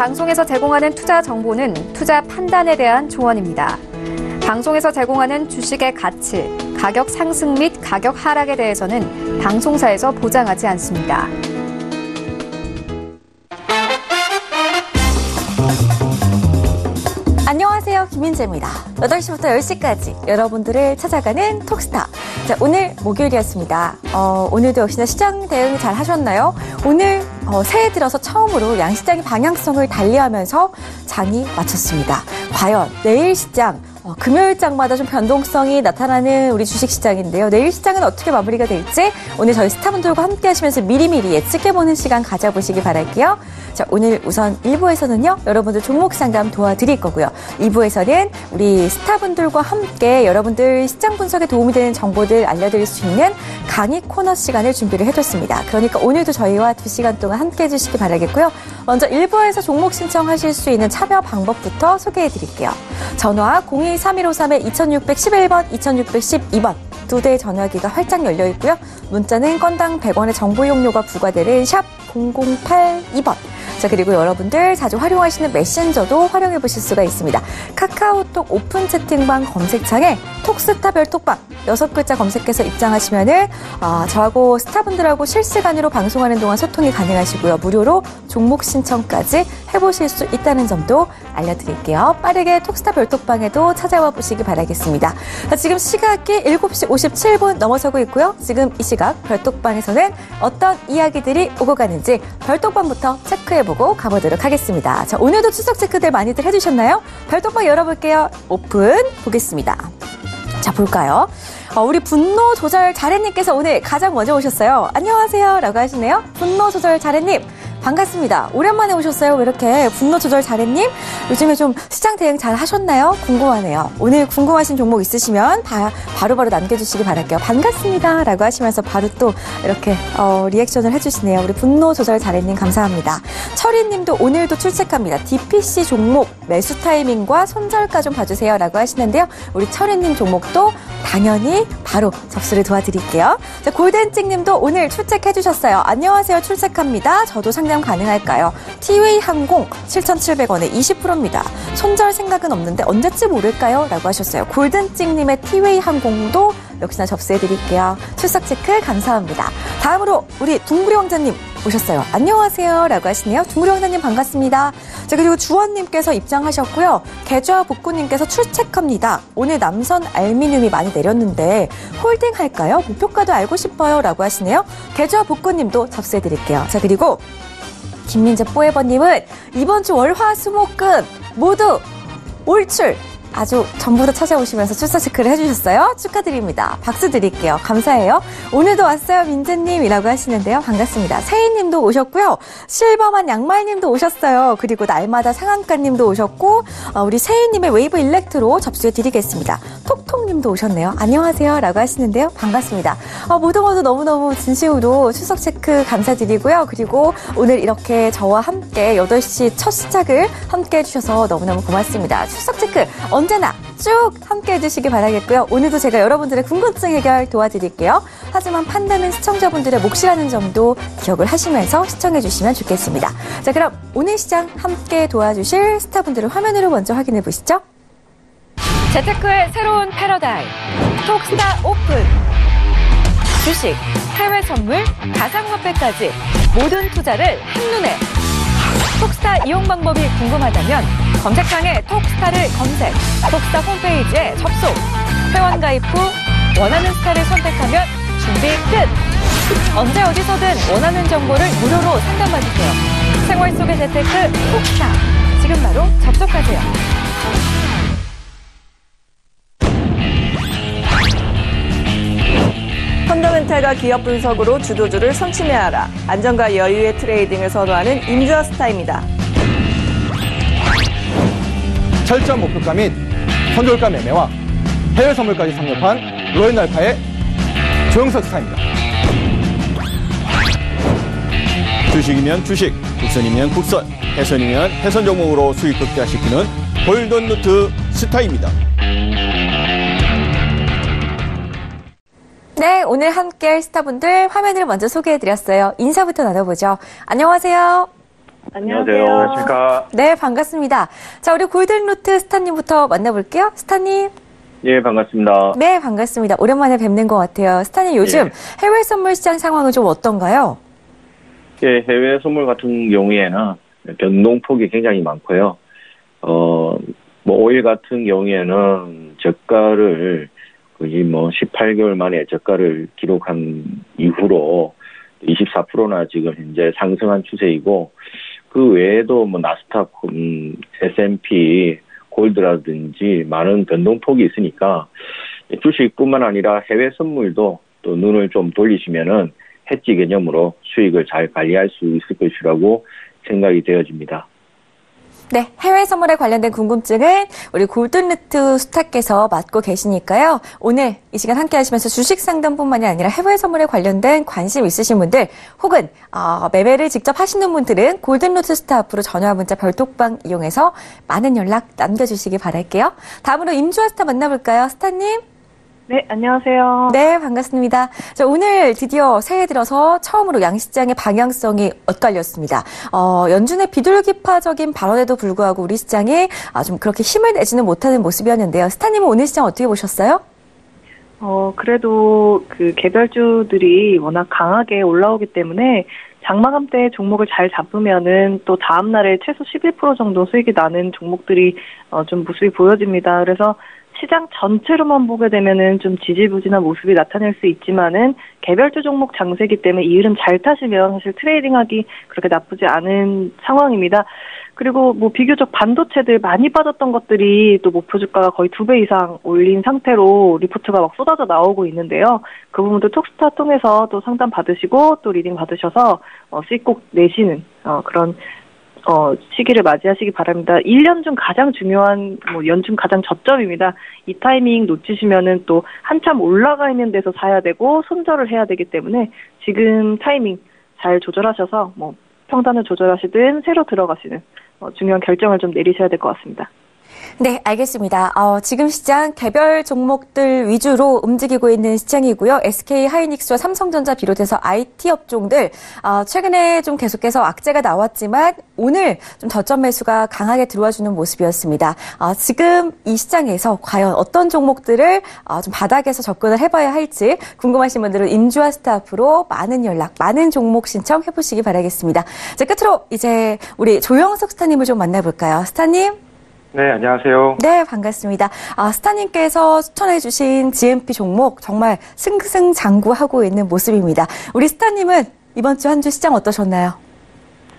방송에서 제공하는 투자 정보는 투자 판단에 대한 조언입니다. 방송에서 제공하는 주식의 가치, 가격 상승 및 가격 하락에 대해서는 방송사에서 보장하지 않습니다. 안녕하세요, 김민재입니다. 8시부터 10시까지 여러분들을 찾아가는 톡스타. 자, 오늘 목요일이었습니다. 오늘도 역시나 시장 대응 잘 하셨나요? 오늘 새해 들어서 처음으로 양시장의 방향성을 달리하면서 장이 마쳤습니다. 과연 내일 시장, 금요일장마다 좀 변동성이 나타나는 우리 주식시장인데요. 내일 시장은 어떻게 마무리가 될지 오늘 저희 스타분들과 함께 하시면서 미리미리 예측해보는 시간 가져보시기 바랄게요. 자, 오늘 우선 1부에서는요, 여러분들 종목 상담 도와드릴 거고요. 2부에서는 우리 스타분들과 함께 여러분들 시장 분석에 도움이 되는 정보들 알려드릴 수 있는 강의 코너 시간을 준비를 해뒀습니다. 그러니까 오늘도 저희와 2시간 동안 함께 해주시기 바라겠고요. 먼저 1부에서 종목 신청하실 수 있는 참여 방법부터 소개해드릴게요. 전화 02-3153-2611번, 2612번. 두 대의 전화기가 활짝 열려 있고요. 문자는 건당 100원의 정보 이용료가 부과되는 샵 0082번. 자, 그리고 여러분들 자주 활용하시는 메신저도 활용해 보실 수가 있습니다. 카카오톡 오픈 채팅방 검색창에 톡스타 별톡방 6글자 검색해서 입장하시면은 저하고 스타분들하고 실시간으로 방송하는 동안 소통이 가능하시고요. 무료로 종목 신청까지 해보실 수 있다는 점도 알려드릴게요. 빠르게 톡스타 별톡방에도 찾아와 보시기 바라겠습니다. 자, 지금 시각이 7시 57분 넘어서고 있고요. 지금 이 시각 별톡방에서는 어떤 이야기들이 오고 가는지 별톡방부터 체크해보고 가보도록 하겠습니다. 자, 오늘도 추석 체크들 많이들 해주셨나요? 별톡방 열어볼게요. 오픈 보겠습니다. 자, 볼까요? 우리 분노 조절 잘해님께서 오늘 가장 먼저 오셨어요. 안녕하세요 라고 하시네요. 분노 조절 잘해님 반갑습니다. 오랜만에 오셨어요. 왜 이렇게 분노 조절 잘해님? 요즘에 좀 시장 대응 잘 하셨나요? 궁금하네요. 오늘 궁금하신 종목 있으시면 바로바로 남겨주시기 바랄게요. 반갑습니다 라고 하시면서 바로 또 이렇게 리액션을 해주시네요. 우리 분노 조절 잘해님 감사합니다. 철희님도 오늘도 출첵합니다. DPC 종목 매수 타이밍과 손절가 좀 봐주세요 라고 하시는데요. 우리 철희님 종목도 당연히 바로 접수를 도와드릴게요. 자, 골덴찍님도 오늘 출첵해주셨어요. 안녕하세요. 출첵합니다. 저도 상담 가능할까요? 티웨이 항공 7,700원에 20%입니다. 손절 생각은 없는데 언제쯤 오를까요? 라고 하셨어요. 골든찍님의 티웨이 항공도 역시나 접수해드릴게요. 출석 체크 감사합니다. 다음으로 우리 둥구리 왕자님 오셨어요. 안녕하세요 라고 하시네요. 둥구리 왕자님 반갑습니다. 자, 그리고 주원님께서 입장하셨고요. 계좌 복구님께서 출첵합니다. 오늘 남선 알미늄이 많이 내렸는데 홀딩할까요? 목표가도 알고 싶어요 라고 하시네요. 계좌 복구님도 접수해드릴게요. 자, 그리고 김민재 뽀에버님은 이번 주 월화수목금 모두 올출 아주 전부 다 찾아오시면서 출석 체크를 해주셨어요. 축하드립니다. 박수 드릴게요. 감사해요. 오늘도 왔어요 민재님이라고 하시는데요. 반갑습니다. 세희님도 오셨고요. 실버만 양말님도 오셨어요. 그리고 날마다 상한가님도 오셨고 우리 세희님의 웨이브 일렉트로 접수해드리겠습니다. 톡톡님도 오셨네요. 안녕하세요 라고 하시는데요. 반갑습니다. 모두 너무너무 진심으로 출석 체크 감사드리고요. 그리고 오늘 이렇게 저와 함께 8시 첫 시작을 함께 해주셔서 너무너무 고맙습니다. 출석 체크 언제나 쭉 함께 해주시기 바라겠고요. 오늘도 제가 여러분들의 궁금증 해결 도와드릴게요. 하지만 판단은 시청자분들의 몫이라는 점도 기억을 하시면서 시청해주시면 좋겠습니다. 자, 그럼 오늘 시장 함께 도와주실 스타분들을 화면으로 먼저 확인해 보시죠. 재테크의 새로운 패러다임 톡스타 오픈. 주식, 해외 선물, 가상화폐까지 모든 투자를 한눈에. 톡스타 이용 방법이 궁금하다면 검색창에 톡스타를 검색, 톡스타 홈페이지에 접속, 회원 가입 후 원하는 스타를 선택하면 준비 끝! 언제 어디서든 원하는 정보를 무료로 상담받으세요. 생활 속의 재테크 톡스타, 지금 바로 접속하세요. 펀더멘탈과 기업 분석으로 주도주를 선취매하라. 안정과 여유의 트레이딩을 선호하는 임주아스타입니다. 철저한 목표가 및 선돌가 매매와 해외 선물까지 섭렵한 로엔알파의 조영석 스타입니다. 주식이면 주식, 국선이면 국선, 해선이면 해선 종목으로 수익 극대화시키는 골든루트 스타입니다. 네, 오늘 함께할 스타분들 화면을 먼저 소개해드렸어요. 인사부터 나눠보죠. 안녕하세요. 안녕하세요. 안녕하십니까. 네, 반갑습니다. 자, 우리 골든루트 스타님부터 만나볼게요. 스타님. 예, 반갑습니다. 네, 반갑습니다. 오랜만에 뵙는 것 같아요. 스타님, 요즘 해외 선물 시장 상황은 좀 어떤가요? 예, 해외 선물 같은 경우에는 변동폭이 굉장히 많고요. 오일 같은 경우에는 저가를 거의 18개월 만에 저가를 기록한 이후로 24%나 지금 현재 상승한 추세이고, 그 외에도 나스닥, S&P, 골드라든지 많은 변동폭이 있으니까 주식뿐만 아니라 해외 선물도 또 눈을 좀 돌리시면은 해지 개념으로 수익을 잘 관리할 수 있을 것이라고 생각이 되어집니다. 네, 해외 선물에 관련된 궁금증은 우리 골든루트 스타께서 맡고 계시니까요. 오늘 이 시간 함께 하시면서 주식 상담뿐만이 아니라 해외 선물에 관련된 관심 있으신 분들 혹은 매매를 직접 하시는 분들은 골든루트 스타 앞으로 전화 문자 별톡방 이용해서 많은 연락 남겨주시기 바랄게요. 다음으로 임주아 스타 만나볼까요? 스타님. 네, 안녕하세요. 네, 반갑습니다. 자, 오늘 드디어 새해 들어서 처음으로 양시장의 방향성이 엇갈렸습니다. 연준의 비둘기파적인 발언에도 불구하고 우리 시장이 좀 그렇게 힘을 내지는 못하는 모습이었는데요. 스타님은 오늘 시장 어떻게 보셨어요? 그래도 그 개별주들이 워낙 강하게 올라오기 때문에 장마감 때 종목을 잘 잡으면은 또 다음날에 최소 11% 정도 수익이 나는 종목들이 좀 모습이 보여집니다. 그래서 시장 전체로만 보게 되면은 좀 지지부진한 모습이 나타낼 수 있지만은 개별주 종목 장세기 때문에 이 흐름 잘 타시면 사실 트레이딩하기 그렇게 나쁘지 않은 상황입니다. 그리고 비교적 반도체들 많이 빠졌던 것들이 또 목표 주가가 거의 2배 이상 올린 상태로 리포트가 막 쏟아져 나오고 있는데요. 그 부분도 톡스타 통해서 또 상담 받으시고 또 리딩 받으셔서 수익 꼭 내시는 그런 시기를 맞이하시기 바랍니다. 1년 중 가장 중요한, 연중 가장 저점입니다. 이 타이밍 놓치시면은 또 한참 올라가 있는 데서 사야 되고 손절을 해야 되기 때문에 지금 타이밍 잘 조절하셔서 평단을 조절하시든 새로 들어가시는 중요한 결정을 좀 내리셔야 될 것 같습니다. 네, 알겠습니다. 지금 시장 개별 종목들 위주로 움직이고 있는 시장이고요. SK하이닉스와 삼성전자 비롯해서 IT 업종들 최근에 좀 계속해서 악재가 나왔지만 오늘 좀 저점 매수가 강하게 들어와주는 모습이었습니다. 지금 이 시장에서 과연 어떤 종목들을 좀 바닥에서 접근을 해봐야 할지 궁금하신 분들은 임주아 스타프로 많은 연락, 많은 종목 신청해보시기 바라겠습니다. 자, 끝으로 이제 우리 조영석 스타님을 좀 만나볼까요? 스타님. 네, 안녕하세요. 네, 반갑습니다. 스타님께서 추천해주신 GMP 종목 정말 승승장구하고 있는 모습입니다. 우리 스타님은 이번 주 한 주 시장 어떠셨나요?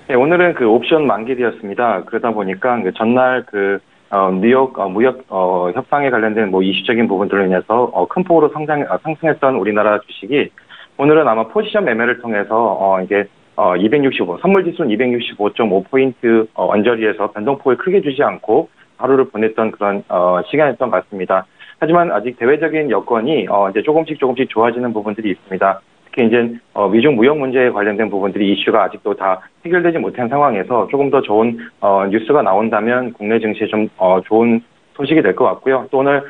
네, 오늘은 그 옵션 만기일이었습니다. 그러다 보니까 전날 뉴욕 무역 협상에 관련된 이슈적인 부분들로 인해서 큰 폭으로 상승했던 우리나라 주식이 오늘은 아마 포지션 매매를 통해서 이게 265 선물지수는 265.5포인트 언저리에서 변동폭을 크게 주지 않고 하루를 보냈던 그런 시간이었던 것 같습니다. 하지만 아직 대외적인 여건이 이제 조금씩 좋아지는 부분들이 있습니다. 특히 이제 미중 무역 문제에 관련된 부분들이 이슈가 아직도 다 해결되지 못한 상황에서 조금 더 좋은 뉴스가 나온다면 국내 증시에 좀 좋은 소식이 될 것 같고요. 또 오늘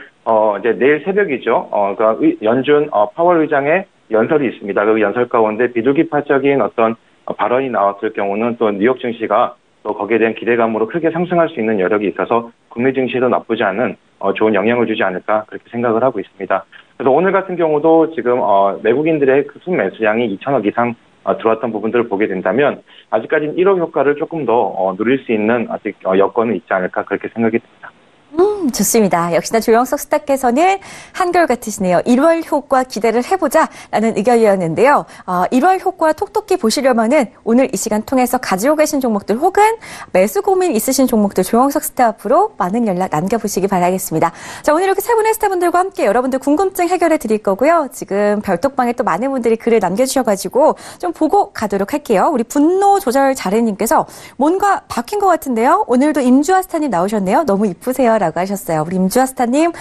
이제 내일 새벽이죠. 그러니까 연준 파월 의장의 연설이 있습니다. 그 연설 가운데 비둘기파적인 어떤 발언이 나왔을 경우는 또 뉴욕 증시가 또 거기에 대한 기대감으로 크게 상승할 수 있는 여력이 있어서 국내 증시에도 나쁘지 않은 좋은 영향을 주지 않을까 그렇게 생각을 하고 있습니다. 그래서 오늘 같은 경우도 지금 외국인들의 그 순매수량이 2천억 이상 들어왔던 부분들을 보게 된다면 아직까지는 1억 효과를 조금 더 누릴 수 있는 아직 여건은 있지 않을까 그렇게 생각이 듭니다. 좋습니다. 역시나 조영석 스타께서는 한결같으시네요. 1월 효과 기대를 해보자라는 의견이었는데요. 1월 효과 톡톡히 보시려면은 오늘 이 시간 통해서 가지고 계신 종목들 혹은 매수 고민 있으신 종목들 조영석 스타 앞으로 많은 연락 남겨보시기 바라겠습니다. 자, 오늘 이렇게 세 분의 스타분들과 함께 여러분들 궁금증 해결해 드릴 거고요. 지금 별톡방에 또 많은 분들이 글을 남겨주셔가지고 좀 보고 가도록 할게요. 우리 분노 조절 자르님께서 뭔가 바뀐 것 같은데요. 오늘도 임주아 스타님 나오셨네요. 너무 이쁘세요. 라고 하셨어요. 우리 임주아 스타님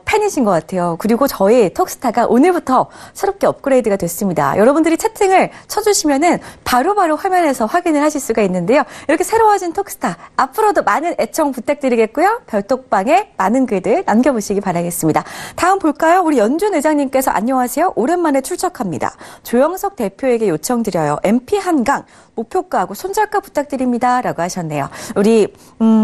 팬이신 것 같아요. 그리고 저희 톡스타가 오늘부터 새롭게 업그레이드가 됐습니다. 여러분들이 채팅을 쳐주시면은 바로바로 화면에서 확인을 하실 수가 있는데요. 이렇게 새로워진 톡스타 앞으로도 많은 애청 부탁드리겠고요. 별톡방에 많은 글들 남겨보시기 바라겠습니다. 다음 볼까요? 우리 연준 의장님께서 안녕하세요. 오랜만에 출석합니다. 조영석 대표에게 요청드려요. MP 한강 목표가하고 손절가 부탁드립니다. 라고 하셨네요. 우리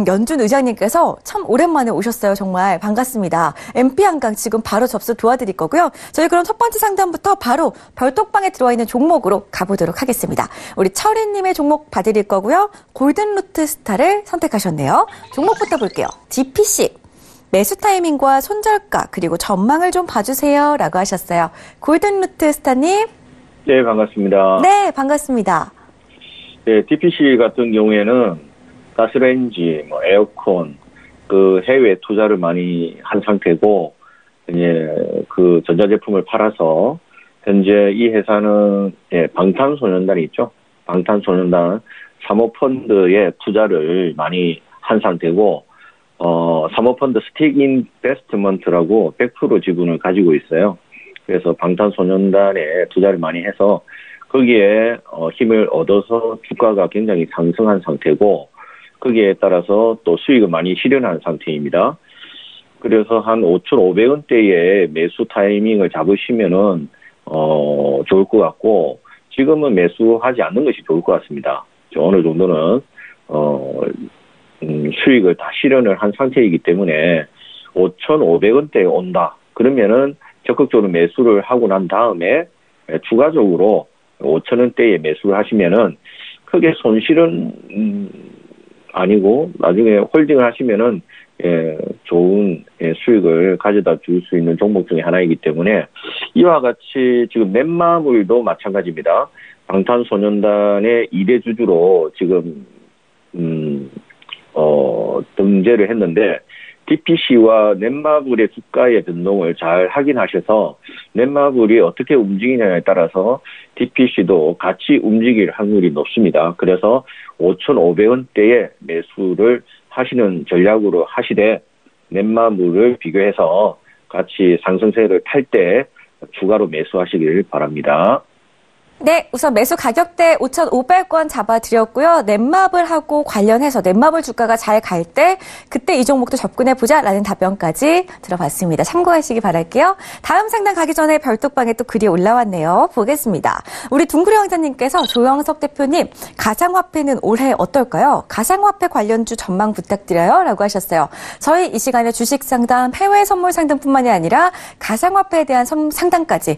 연준 의장님께서 참 오랜만에 오셨어요. 정말 반갑습니다. MP 한강 지금 바로 접수 도와드릴 거고요. 저희 그럼 첫 번째 상담부터 바로 별톡방에 들어와 있는 종목으로 가보도록 하겠습니다. 우리 철희님의 종목 봐드릴 거고요. 골든루트 스타를 선택하셨네요. 종목부터 볼게요. DPC. 매수 타이밍과 손절가 그리고 전망을 좀 봐주세요. 라고 하셨어요. 골든루트 스타님. 네, 반갑습니다. 네, 반갑습니다. 네, DPC 같은 경우에는 가스레인지, 에어컨, 그 해외 투자를 많이 한 상태고, 이제 그 전자제품을 팔아서, 현재 이 회사는, 방탄소년단이 있죠. 방탄소년단 사모펀드에 투자를 많이 한 상태고, 사모펀드 스틱 인베스트먼트라고 100% 지분을 가지고 있어요. 그래서 방탄소년단에 투자를 많이 해서, 거기에 힘을 얻어서 주가가 굉장히 상승한 상태고 거기에 따라서 또 수익을 많이 실현한 상태입니다. 그래서 한 5,500원대의 매수 타이밍을 잡으시면은 좋을 것 같고 지금은 매수하지 않는 것이 좋을 것 같습니다. 어느 정도는 수익을 다 실현을 한 상태이기 때문에 5,500원대에 온다. 그러면은 적극적으로 매수를 하고 난 다음에 추가적으로 5,000원대에 매수를 하시면은 크게 손실은 아니고 나중에 홀딩을 하시면은 좋은 수익을 가져다 줄 수 있는 종목 중에 하나이기 때문에 이와 같이 지금 넷마블도 마찬가지입니다. 방탄소년단의 2대 주주로 지금 등재를 했는데 DPC와 넷마블의 주가의 변동을 잘 확인하셔서 넷마블이 어떻게 움직이냐에 따라서 DPC도 같이 움직일 확률이 높습니다. 그래서 5,500원대에 매수를 하시는 전략으로 하시되 넷마블을 비교해서 같이 상승세를 탈 때 추가로 매수하시길 바랍니다. 네, 우선 매수 가격대 5,500원 잡아드렸고요. 넷마블하고 관련해서 넷마블 주가가 잘 갈 때 그때 이 종목도 접근해보자라는 답변까지 들어봤습니다. 참고하시기 바랄게요. 다음 상담 가기 전에 별톡방에 또 글이 올라왔네요. 보겠습니다. 우리 둥그리 왕자님께서 조영석 대표님 가상화폐는 올해 어떨까요? 가상화폐 관련주 전망 부탁드려요. 라고 하셨어요. 저희 이 시간에 주식 상담, 해외 선물 상담뿐만이 아니라 가상화폐에 대한 상담까지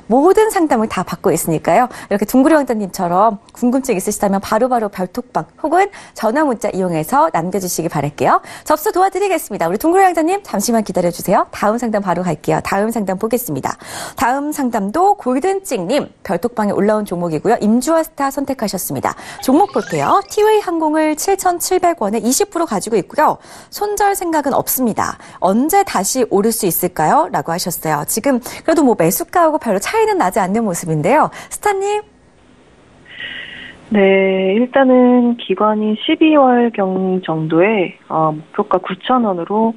모든 상담을 다 받고 있으니까요. 이렇게 둥그리 왕자님처럼 궁금증 있으시다면 바로바로 별톡방 혹은 전화 문자 이용해서 남겨주시기 바랄게요. 접수 도와드리겠습니다. 우리 둥그리 왕자님 잠시만 기다려주세요. 다음 상담 바로 갈게요. 다음 상담 보겠습니다. 다음 상담도 골든찍님 별톡방에 올라온 종목이고요. 임주아 스타 선택하셨습니다. 종목 볼게요. 티웨이 항공을 7,700원에 20% 가지고 있고요. 손절 생각은 없습니다. 언제 다시 오를 수 있을까요? 라고 하셨어요. 지금 그래도 매수가하고 별로 차이는 나지 않는 모습인데요. 스타님. 네, 일단은 기관이 12월경 정도에 목표가 9,000원으로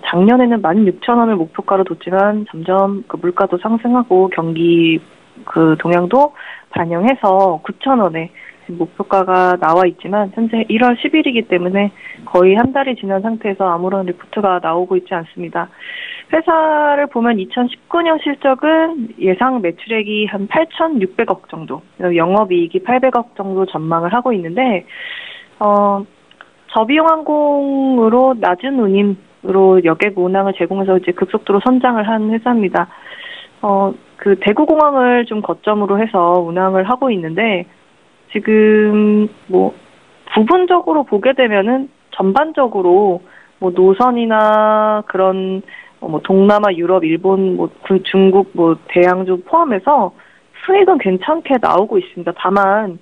작년에는 16,000원을 목표가로 뒀지만 점점 그 물가도 상승하고 경기 그 동향도 반영해서 9,000원에 목표가가 나와 있지만 현재 1월 10일이기 때문에 거의 한 달이 지난 상태에서 아무런 리포트가 나오고 있지 않습니다. 회사를 보면 2019년 실적은 예상 매출액이 한 8,600억 정도, 영업이익이 800억 정도 전망을 하고 있는데 저비용 항공으로 낮은 운임으로 여객 운항을 제공해서 이제 급속도로 선장을 한 회사입니다. 그 대구공항을 좀 거점으로 해서 운항을 하고 있는데 지금 부분적으로 보게 되면은 전반적으로 노선이나 그런 동남아, 유럽, 일본, 그 중국, 대양주 포함해서 수익은 괜찮게 나오고 있습니다. 다만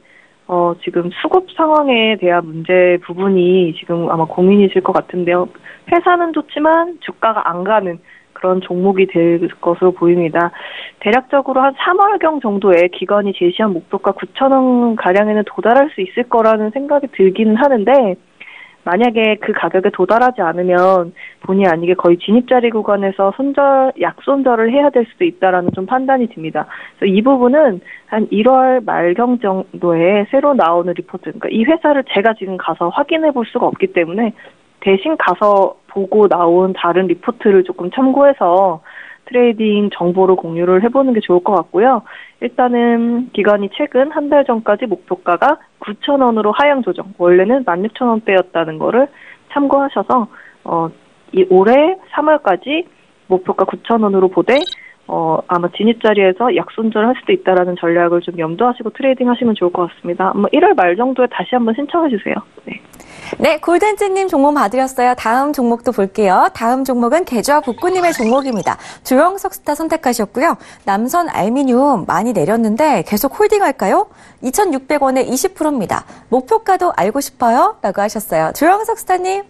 지금 수급 상황에 대한 문제 부분이 지금 아마 고민이실 것 같은데요. 회사는 좋지만 주가가 안 가는 그런 종목이 될 것으로 보입니다. 대략적으로 한 3월경 정도에 기관이 제시한 목표가 9,000원 가량에는 도달할 수 있을 거라는 생각이 들기는 하는데 만약에 그 가격에 도달하지 않으면 본의 아니게 거의 진입자리 구간에서 약손절을 해야 될 수도 있다라는 좀 판단이 듭니다. 그래서 이 부분은 한 1월 말경 정도에 새로 나오는 리포트, 그러니까 이 회사를 제가 지금 가서 확인해 볼 수가 없기 때문에 대신 가서 보고 나온 다른 리포트를 조금 참고해서 트레이딩 정보를 공유를 해보는 게 좋을 것 같고요. 일단은 기관이 최근 한 달 전까지 목표가가 9,000원으로 하향 조정, 원래는 16,000원대였다는 거를 참고하셔서 올해 3월까지 목표가 9,000원으로 보되 아마 진입 자리에서 약손절을 할 수도 있다라는 전략을 좀 염두하시고 트레이딩 하시면 좋을 것 같습니다. 1월 말 정도에 다시 한번 신청해 주세요. 네. 네, 골든즈님 종목 봐드렸어요. 다음 종목도 볼게요. 다음 종목은 계좌 북구님의 종목입니다. 조영석 스타 선택하셨고요. 남선 알미늄 많이 내렸는데 계속 홀딩할까요? 2,600원에 20%입니다. 목표가도 알고 싶어요? 라고 하셨어요. 조영석 스타님.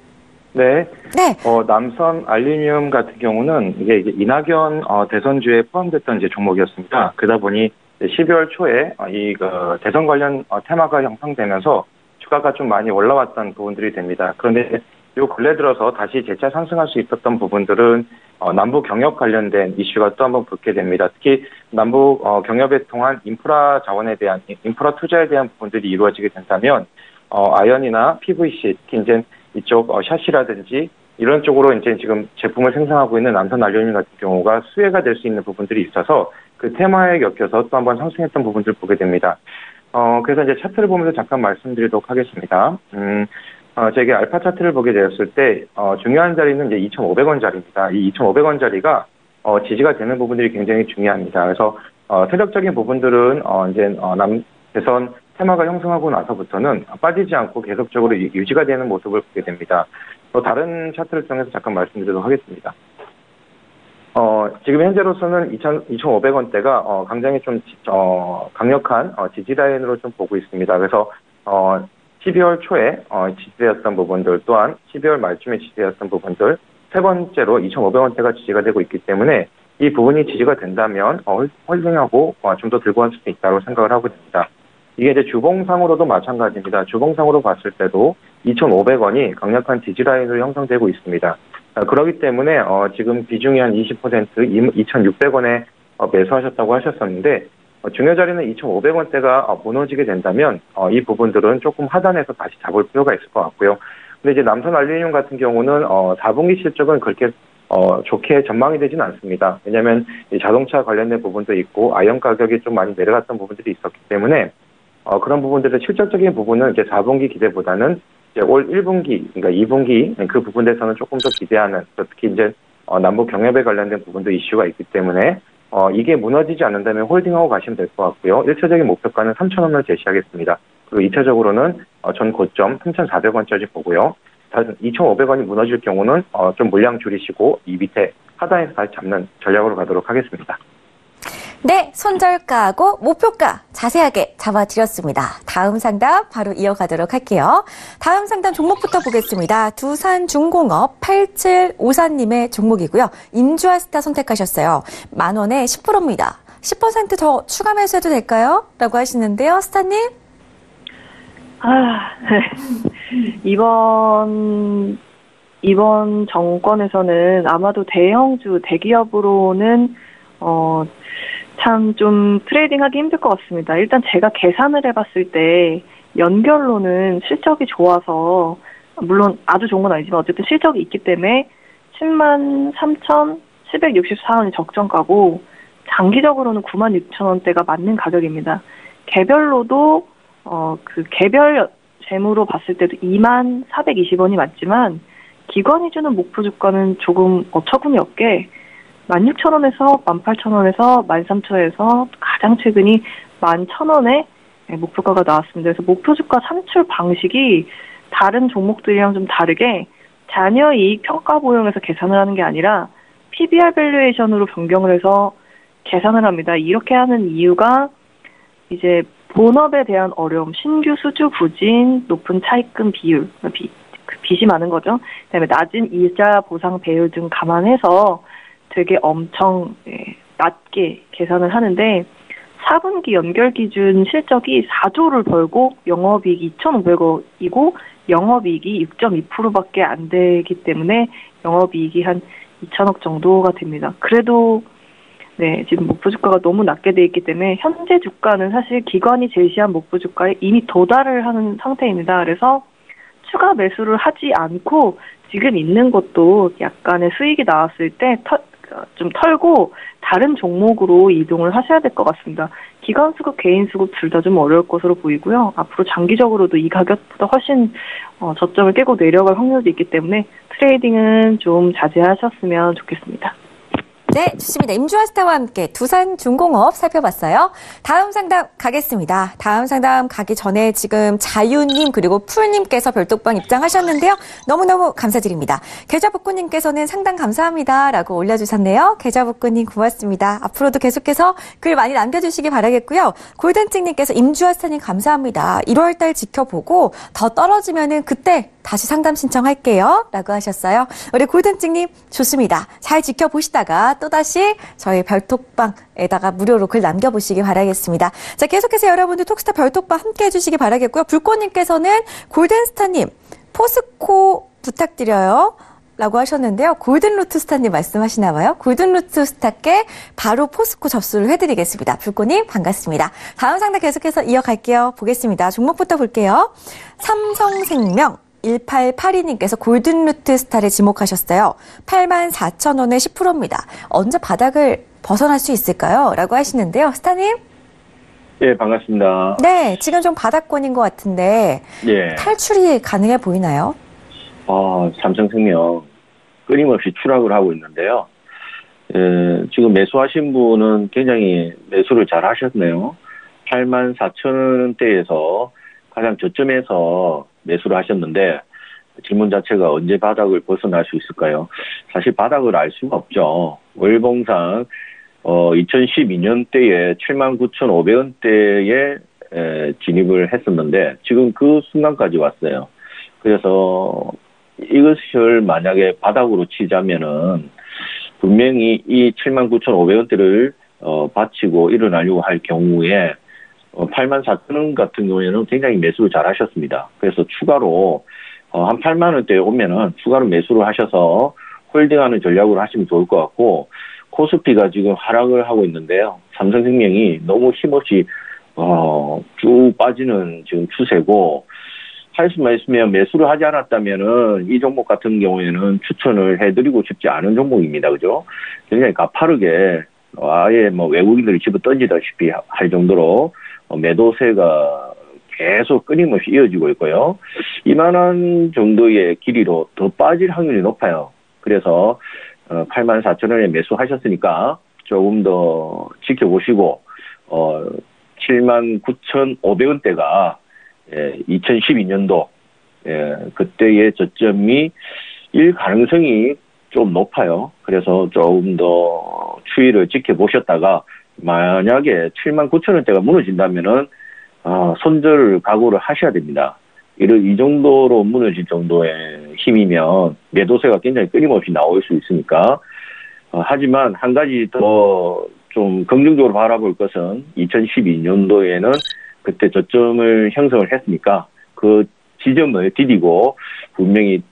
네. 네. 남선 알루미늄 같은 경우는 이게 이낙연 대선주에 포함됐던 이제 종목이었습니다. 그러다 보니 12월 초에 대선 관련 테마가 형성되면서 주가가 좀 많이 올라왔던 부분들이 됩니다. 그런데 요 근래 들어서 다시 재차 상승할 수 있었던 부분들은 남북 경협 관련된 이슈가 또 한번 붙게 됩니다. 특히 남북 경협에 통한 인프라 자원에 대한 인프라 투자에 대한 부분들이 이루어지게 된다면 아연이나 PVC, 특히 이제 이쪽 샤시라든지 이런 쪽으로 이제 지금 제품을 생산하고 있는 남선 알루미늄 같은 경우가 수혜가 될 수 있는 부분들이 있어서 그 테마에 엮여서 또 한번 상승했던 부분들을 보게 됩니다. 그래서 이제 차트를 보면서 잠깐 말씀드리도록 하겠습니다. 저에게 알파 차트를 보게 되었을 때, 중요한 자리는 이제 2,500원 자리입니다. 이 2,500원 자리가, 지지가 되는 부분들이 굉장히 중요합니다. 그래서, 세력적인 부분들은, 이제, 대선 테마가 형성하고 나서부터는 빠지지 않고 계속적으로 유지가 되는 모습을 보게 됩니다. 또 다른 차트를 통해서 잠깐 말씀드리도록 하겠습니다. 지금 현재로서는 2,500원대가 굉장히 좀 강력한 지지 라인으로 좀 보고 있습니다. 그래서 12월 초에 지지되었던 부분들 또한 12월 말쯤에 지지되었던 부분들 세 번째로 2,500원대가 지지가 되고 있기 때문에 이 부분이 지지가 된다면 홀딩하고 좀 더 들고 갈 수도 있다고 생각을 하고 있습니다. 이게 이제 주봉상으로도 마찬가지입니다. 주봉상으로 봤을 때도 2,500원이 강력한 지지 라인으로 형성되고 있습니다. 그렇기 때문에 지금 비중이 한 20% 2,600원에 매수하셨다고 하셨었는데 중요 자리는 2,500원대가 무너지게 된다면 이 부분들은 조금 하단에서 다시 잡을 필요가 있을 것 같고요. 근데 이제 남선 알루미늄 같은 경우는 4분기 실적은 그렇게 좋게 전망이 되지는 않습니다. 왜냐하면 자동차 관련된 부분도 있고 아연 가격이 좀 많이 내려갔던 부분들이 있었기 때문에 그런 부분들의 실질적인 부분은 이제 4분기 기대보다는 이제 올 1분기, 그러니까 2분기 그 부분에서는 조금 더 기대하는, 특히 이제 남북 경협에 관련된 부분도 이슈가 있기 때문에 이게 무너지지 않는다면 홀딩하고 가시면 될 것 같고요. 1차적인 목표가는 3,000원을 제시하겠습니다. 그리고 2차적으로는 전 고점 3,400원짜리 보고요. 2,500원이 무너질 경우는 좀 물량 줄이시고 이 밑에 하단에서 다시 잡는 전략으로 가도록 하겠습니다. 네, 손절가하고 목표가 자세하게 잡아드렸습니다. 다음 상담 바로 이어가도록 할게요. 다음 상담 종목부터 보겠습니다. 두산중공업 8754님의 종목이고요. 임주아스타 선택하셨어요. 10,000원에 10%입니다. 10% 더 추가 매수해도 될까요? 라고 하시는데요. 스타님? 이번 정권에서는 아마도 대형주, 대기업으로는 참 좀 트레이딩하기 힘들 것 같습니다. 일단 제가 계산을 해봤을 때 연결로는 실적이 좋아서 물론 아주 좋은 건 아니지만 어쨌든 실적이 있기 때문에 103,764원이 적정가고 장기적으로는 96,000원대가 맞는 가격입니다. 개별로도 그 개별 재무로 봤을 때도 24,420원이 맞지만 기관이 주는 목표 주가는 조금 어처구니 없게 16,000원에서 18,000원에서 13,000원에서 가장 최근이 11,000원에 목표가가 나왔습니다. 그래서 목표 주가 산출 방식이 다른 종목들이랑 좀 다르게 잔여 이익 평가 보용에서 계산을 하는 게 아니라 PBR 밸류에이션으로 변경을 해서 계산을 합니다. 이렇게 하는 이유가 이제 본업에 대한 어려움, 신규 수주 부진, 높은 차입금 비율, 빚이 많은 거죠. 그다음에 낮은 이자 보상 배율 등 감안해서 되게 엄청 낮게 계산을 하는데 4분기 연결 기준 실적이 4조를 벌고 영업이익이 2,500억이고 영업이익이 6.2%밖에 안 되기 때문에 영업이익이 한 2천억 정도가 됩니다. 그래도 네, 지금 목표 주가가 너무 낮게 돼 있기 때문에 현재 주가는 사실 기관이 제시한 목표 주가에 이미 도달을 하는 상태입니다. 그래서 추가 매수를 하지 않고 지금 있는 것도 약간의 수익이 나왔을 때 좀 털고 다른 종목으로 이동을 하셔야 될 것 같습니다. 기관 수급, 개인 수급 둘 다 좀 어려울 것으로 보이고요. 앞으로 장기적으로도 이 가격보다 훨씬 저점을 깨고 내려갈 확률도 있기 때문에 트레이딩은 좀 자제하셨으면 좋겠습니다. 네, 좋습니다. 임주환 스타와 함께 두산중공업 살펴봤어요. 다음 상담 가겠습니다. 다음 상담 가기 전에 지금 자유님 그리고 풀님께서 별독방 입장하셨는데요. 너무너무 감사드립니다. 계좌복구님께서는 상담 감사합니다 라고 올려주셨네요. 계좌복구님 고맙습니다. 앞으로도 계속해서 글 많이 남겨주시기 바라겠고요. 골든찍님께서 임주환 스타님 감사합니다. 1월달 지켜보고 더 떨어지면은 그때 다시 상담 신청할게요 라고 하셨어요. 우리 골든찍님 좋습니다. 잘 지켜보시다가 또다시 저희 별톡방에다가 무료로 글 남겨보시기 바라겠습니다. 자, 계속해서 여러분들 톡스타 별톡방 함께 해주시기 바라겠고요. 불꽃님께서는 골든스타님 포스코 부탁드려요 라고 하셨는데요. 골든루트스타님 말씀하시나 봐요. 골든루트스타께 바로 포스코 접수를 해드리겠습니다. 불꽃님 반갑습니다. 다음 상담 계속해서 이어갈게요. 보겠습니다. 종목부터 볼게요. 삼성생명 1882님께서 골든루트 스타를 지목하셨어요. 84,000원에 10%입니다. 언제 바닥을 벗어날 수 있을까요? 라고 하시는데요. 스타님? 예, 반갑습니다. 네, 지금 좀 바닥권인 것 같은데 예. 탈출이 가능해 보이나요? 삼성생명 끊임없이 추락을 하고 있는데요. 지금 매수하신 분은 굉장히 매수를 잘 하셨네요. 84,000원대에서 가장 저점에서 매수를 하셨는데 질문 자체가 언제 바닥을 벗어날 수 있을까요? 사실 바닥을 알 수가 없죠. 월봉상 2012년대에 79,500원대에 진입을 했었는데 지금 그 순간까지 왔어요. 그래서 이것을 만약에 바닥으로 치자면은 분명히 이 79,500원대를 바치고 일어나려고 할 경우에 84,000원 같은 경우에는 굉장히 매수를 잘 하셨습니다. 그래서 추가로 한 8만 원대에 오면은 추가로 매수를 하셔서 홀딩하는 전략으로 하시면 좋을 것 같고 코스피가 지금 하락을 하고 있는데요. 삼성생명이 너무 힘없이 쭉 빠지는 지금 추세고 할 수만 있으면 매수를 하지 않았다면은 이 종목 같은 경우에는 추천을 해드리고 싶지 않은 종목입니다. 그죠? 굉장히 가파르게 아예 뭐 외국인들이 집어 던지다시피 할 정도로 매도세가 계속 끊임없이 이어지고 있고요. 이만한 정도의 길이로 더 빠질 확률이 높아요. 그래서 84,000원에 매수하셨으니까 조금 더 지켜보시고 79,500원대가 2012년도 그때의 저점이 일 가능성이 좀 높아요. 그래서 조금 더 추이를 지켜보셨다가 만약에 79,000원대가 무너진다면은 손절 각오를 하셔야 됩니다. 이 정도로 무너질 정도의 힘이면 매도세가 굉장히 끊임없이 나올 수 있으니까 하지만 한 가지 더 좀 긍정적으로 바라볼 것은 2012년도에는 그때 저점을 형성을 했으니까 그 지점을 디디고 분명히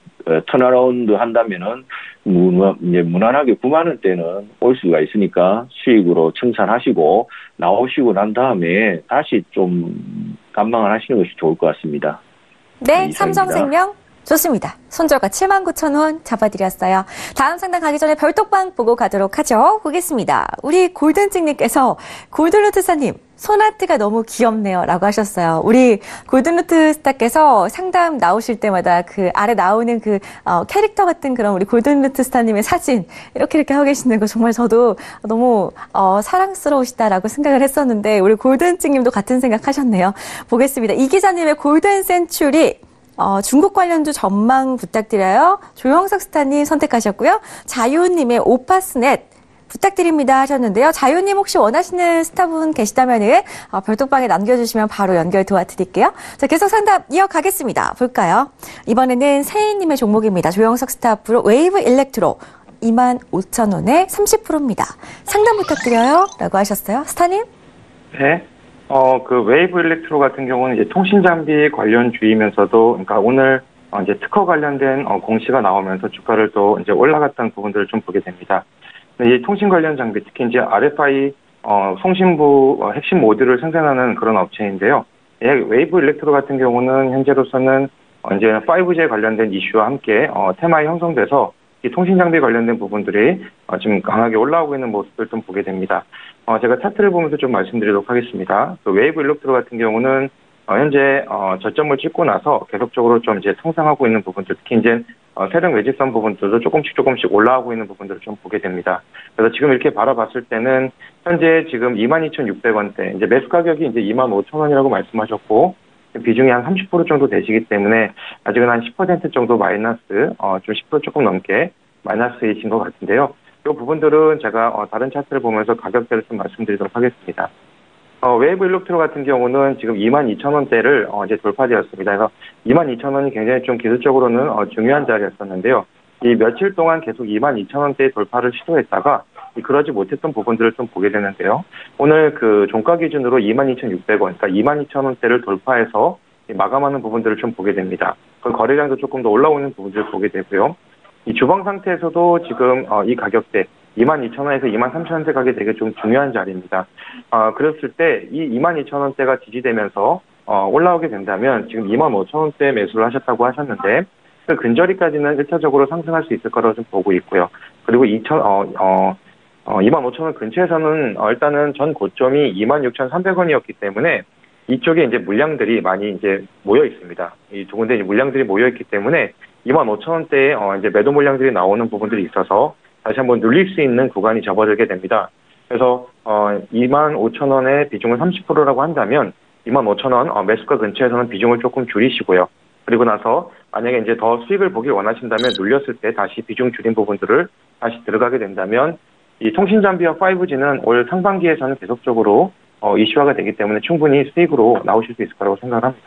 턴어라운드 한다면은 이제 무난하게 9만 원대는 올 수가 있으니까 수익으로 청산하시고 나오시고 난 다음에 다시 좀 관망을 하시는 것이 좋을 것 같습니다. 네, 삼성생명 좋습니다. 손절가 79,000원 잡아드렸어요. 다음 상담 가기 전에 별톡방 보고 가도록 하죠. 보겠습니다. 우리 골든찍님께서 골든루트사님 손아트가 너무 귀엽네요 라고 하셨어요. 우리 골든루트 스타께서 상담 나오실 때마다 그 아래 나오는 그 캐릭터 같은 그런 우리 골든루트 스타님의 사진 이렇게 하고 계시는 거 정말 저도 너무 사랑스러우시다라고 생각을 했었는데 우리 골든찍님도 같은 생각 하셨네요. 보겠습니다. 이 기자님의 골든 센츄리 중국 관련주 전망 부탁드려요. 조영석 스타님 선택하셨고요. 자유님의 오파스넷 부탁드립니다 하셨는데요. 자유님 혹시 원하시는 스타분 계시다면은 별톡방에 남겨주시면 바로 연결 도와드릴게요. 자, 계속 상담 이어가겠습니다. 볼까요? 이번에는 세희님의 종목입니다. 조영석 스타 앞으로 웨이브 일렉트로 25,000원에 30%입니다. 상담 부탁드려요 라고 하셨어요. 스타님? 네. 그 웨이브 일렉트로 같은 경우는 이제 통신 장비 관련 주이면서도, 그러니까 오늘 이제 특허 관련된 공시가 나오면서 주가를 또 이제 올라갔던 부분들을 좀 보게 됩니다. 이 통신 관련 장비, 특히 이제 RFI 송신부 핵심 모듈을 생산하는 그런 업체인데요. 웨이브 일렉트로 같은 경우는 현재로서는 이제 5G 관련된 이슈와 함께 테마에 형성돼서 이 통신 장비 관련된 부분들이 지금 강하게 올라오고 있는 모습을 좀 보게 됩니다. 제가 차트를 보면서 좀 말씀드리도록 하겠습니다. 그 웨이브 일렉트로 같은 경우는 현재 저점을 찍고 나서 계속적으로 좀 이제 상승하고 있는 부분들, 특히 이제 세력 외지선 부분들도 조금씩 올라오고 있는 부분들을 좀 보게 됩니다. 그래서 지금 이렇게 바라봤을 때는 현재 지금 22,600원대, 이제 매수 가격이 이제 25,000원이라고 말씀하셨고 비중이 한 30% 정도 되시기 때문에 아직은 한 10% 정도 마이너스, 좀 10% 조금 넘게 마이너스이신 것 같은데요. 이 부분들은 제가 다른 차트를 보면서 가격대를 좀 말씀드리도록 하겠습니다. 웨이브 일렉트로 같은 경우는 지금 22,000원대를 이제 돌파되었습니다. 그래서 22,000원이 굉장히 좀 기술적으로는 중요한 자리였었는데요. 이 며칠 동안 계속 22,000원대 돌파를 시도했다가 그러지 못했던 부분들을 좀 보게 되는데요. 오늘 그 종가 기준으로 22,600원, 그러니까 22,000원대를 돌파해서 마감하는 부분들을 좀 보게 됩니다. 그 거래량도 조금 더 올라오는 부분들을 보게 되고요. 이 주방 상태에서도 지금 이 가격대 22,000원에서 23,000원대 가격이 되게 좀 중요한 자리입니다. 그랬을 때 이 22,000원대가 지지되면서 올라오게 된다면 지금 25,000원대 매수를 하셨다고 하셨는데 그 근저리까지는 1차적으로 상승할 수 있을 거라고 좀 보고 있고요. 그리고 25,000원 근처에서는 일단은 전 고점이 26,300원이었기 때문에 이쪽에 이제 물량들이 많이 이제 모여 있습니다. 이 두 군데 물량들이 모여 있기 때문에 25,000원대에 이제 매도 물량들이 나오는 부분들이 있어서 다시 한번 눌릴 수 있는 구간이 접어들게 됩니다. 그래서 25,000원의 비중을 30%라고 한다면 25,000원 매수가 근처에서는 비중을 조금 줄이시고요. 그리고 나서 만약에 이제 더 수익을 보길 원하신다면 눌렸을 때 다시 비중 줄인 부분들을 다시 들어가게 된다면 이 통신장비와 5G는 올 상반기에서는 계속적으로 이슈화가 되기 때문에 충분히 수익으로 나오실 수 있을 거라고 생각합니다.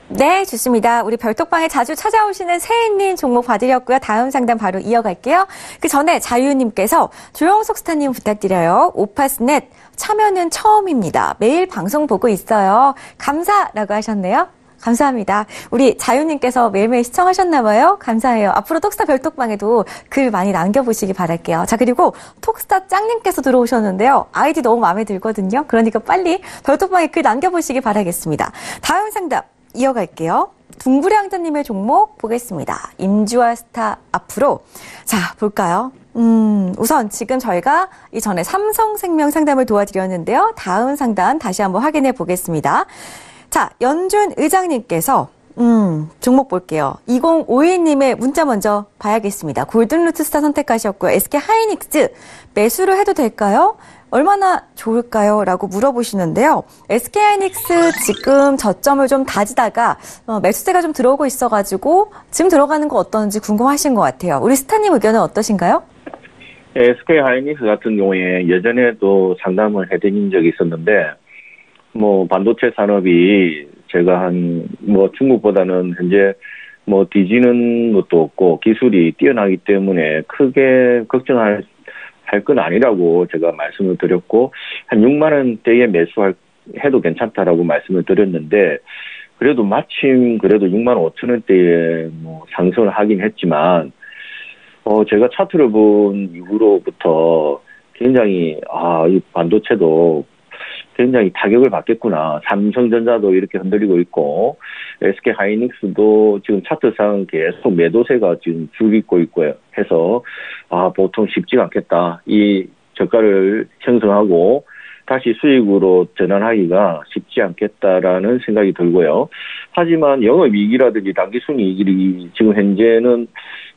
네, 좋습니다. 우리 별톡방에 자주 찾아오시는 세인님 종목 봐드렸고요. 다음 상담 바로 이어갈게요. 그 전에 자유님께서 조영석 스타님 부탁드려요. 오파스넷 참여는 처음입니다. 매일 방송 보고 있어요. 감사라고 하셨네요. 감사합니다. 우리 자유님께서 매일매일 시청하셨나봐요. 감사해요. 앞으로 톡스타 별톡방에도 글 많이 남겨보시기 바랄게요. 자, 그리고 톡스타 짱님께서 들어오셨는데요. 아이디 너무 마음에 들거든요. 그러니까 빨리 별톡방에 글 남겨보시기 바라겠습니다. 다음 상담 이어갈게요. 둥구량자님의 종목 보겠습니다. 임주와 스타 앞으로. 자, 볼까요? 우선 지금 저희가 이전에 삼성생명 상담을 도와드렸는데요. 다음 상담 다시 한번 확인해 보겠습니다. 자, 연준 의장님께서 종목 볼게요. 2052님의 문자 먼저 봐야겠습니다. 골든루트 스타 선택하셨고요. SK 하이닉스 매수를 해도 될까요? 얼마나 좋을까요? 라고 물어보시는데요. SK 하이닉스 지금 저점을 좀 다지다가 매수세가 좀 들어오고 있어가지고 지금 들어가는 거 어떤지 궁금하신 것 같아요. 우리 스타님 의견은 어떠신가요? SK 하이닉스 같은 경우에 예전에도 상담을 해드린 적이 있었는데 반도체 산업이 제가 중국보다는 현재 뒤지는 것도 없고 기술이 뛰어나기 때문에 크게 걱정할 건 아니라고 제가 말씀을 드렸고 한 6만 원대에 매수해도 괜찮다라고 말씀을 드렸는데 그래도 마침 6만 5천 원대에 상승을 하긴 했지만 제가 차트를 본 이후로부터 굉장히 이 반도체도 굉장히 타격을 받겠구나. 삼성전자도 이렇게 흔들리고 있고 SK 하이닉스도 지금 차트상 계속 매도세가 지금 줄이고 있고요. 해서 보통 쉽지가 않겠다. 이 저가를 형성하고 다시 수익으로 전환하기가 쉽지 않겠다라는 생각이 들고요. 하지만 영업이익이라든지 당기순이익이 지금 현재는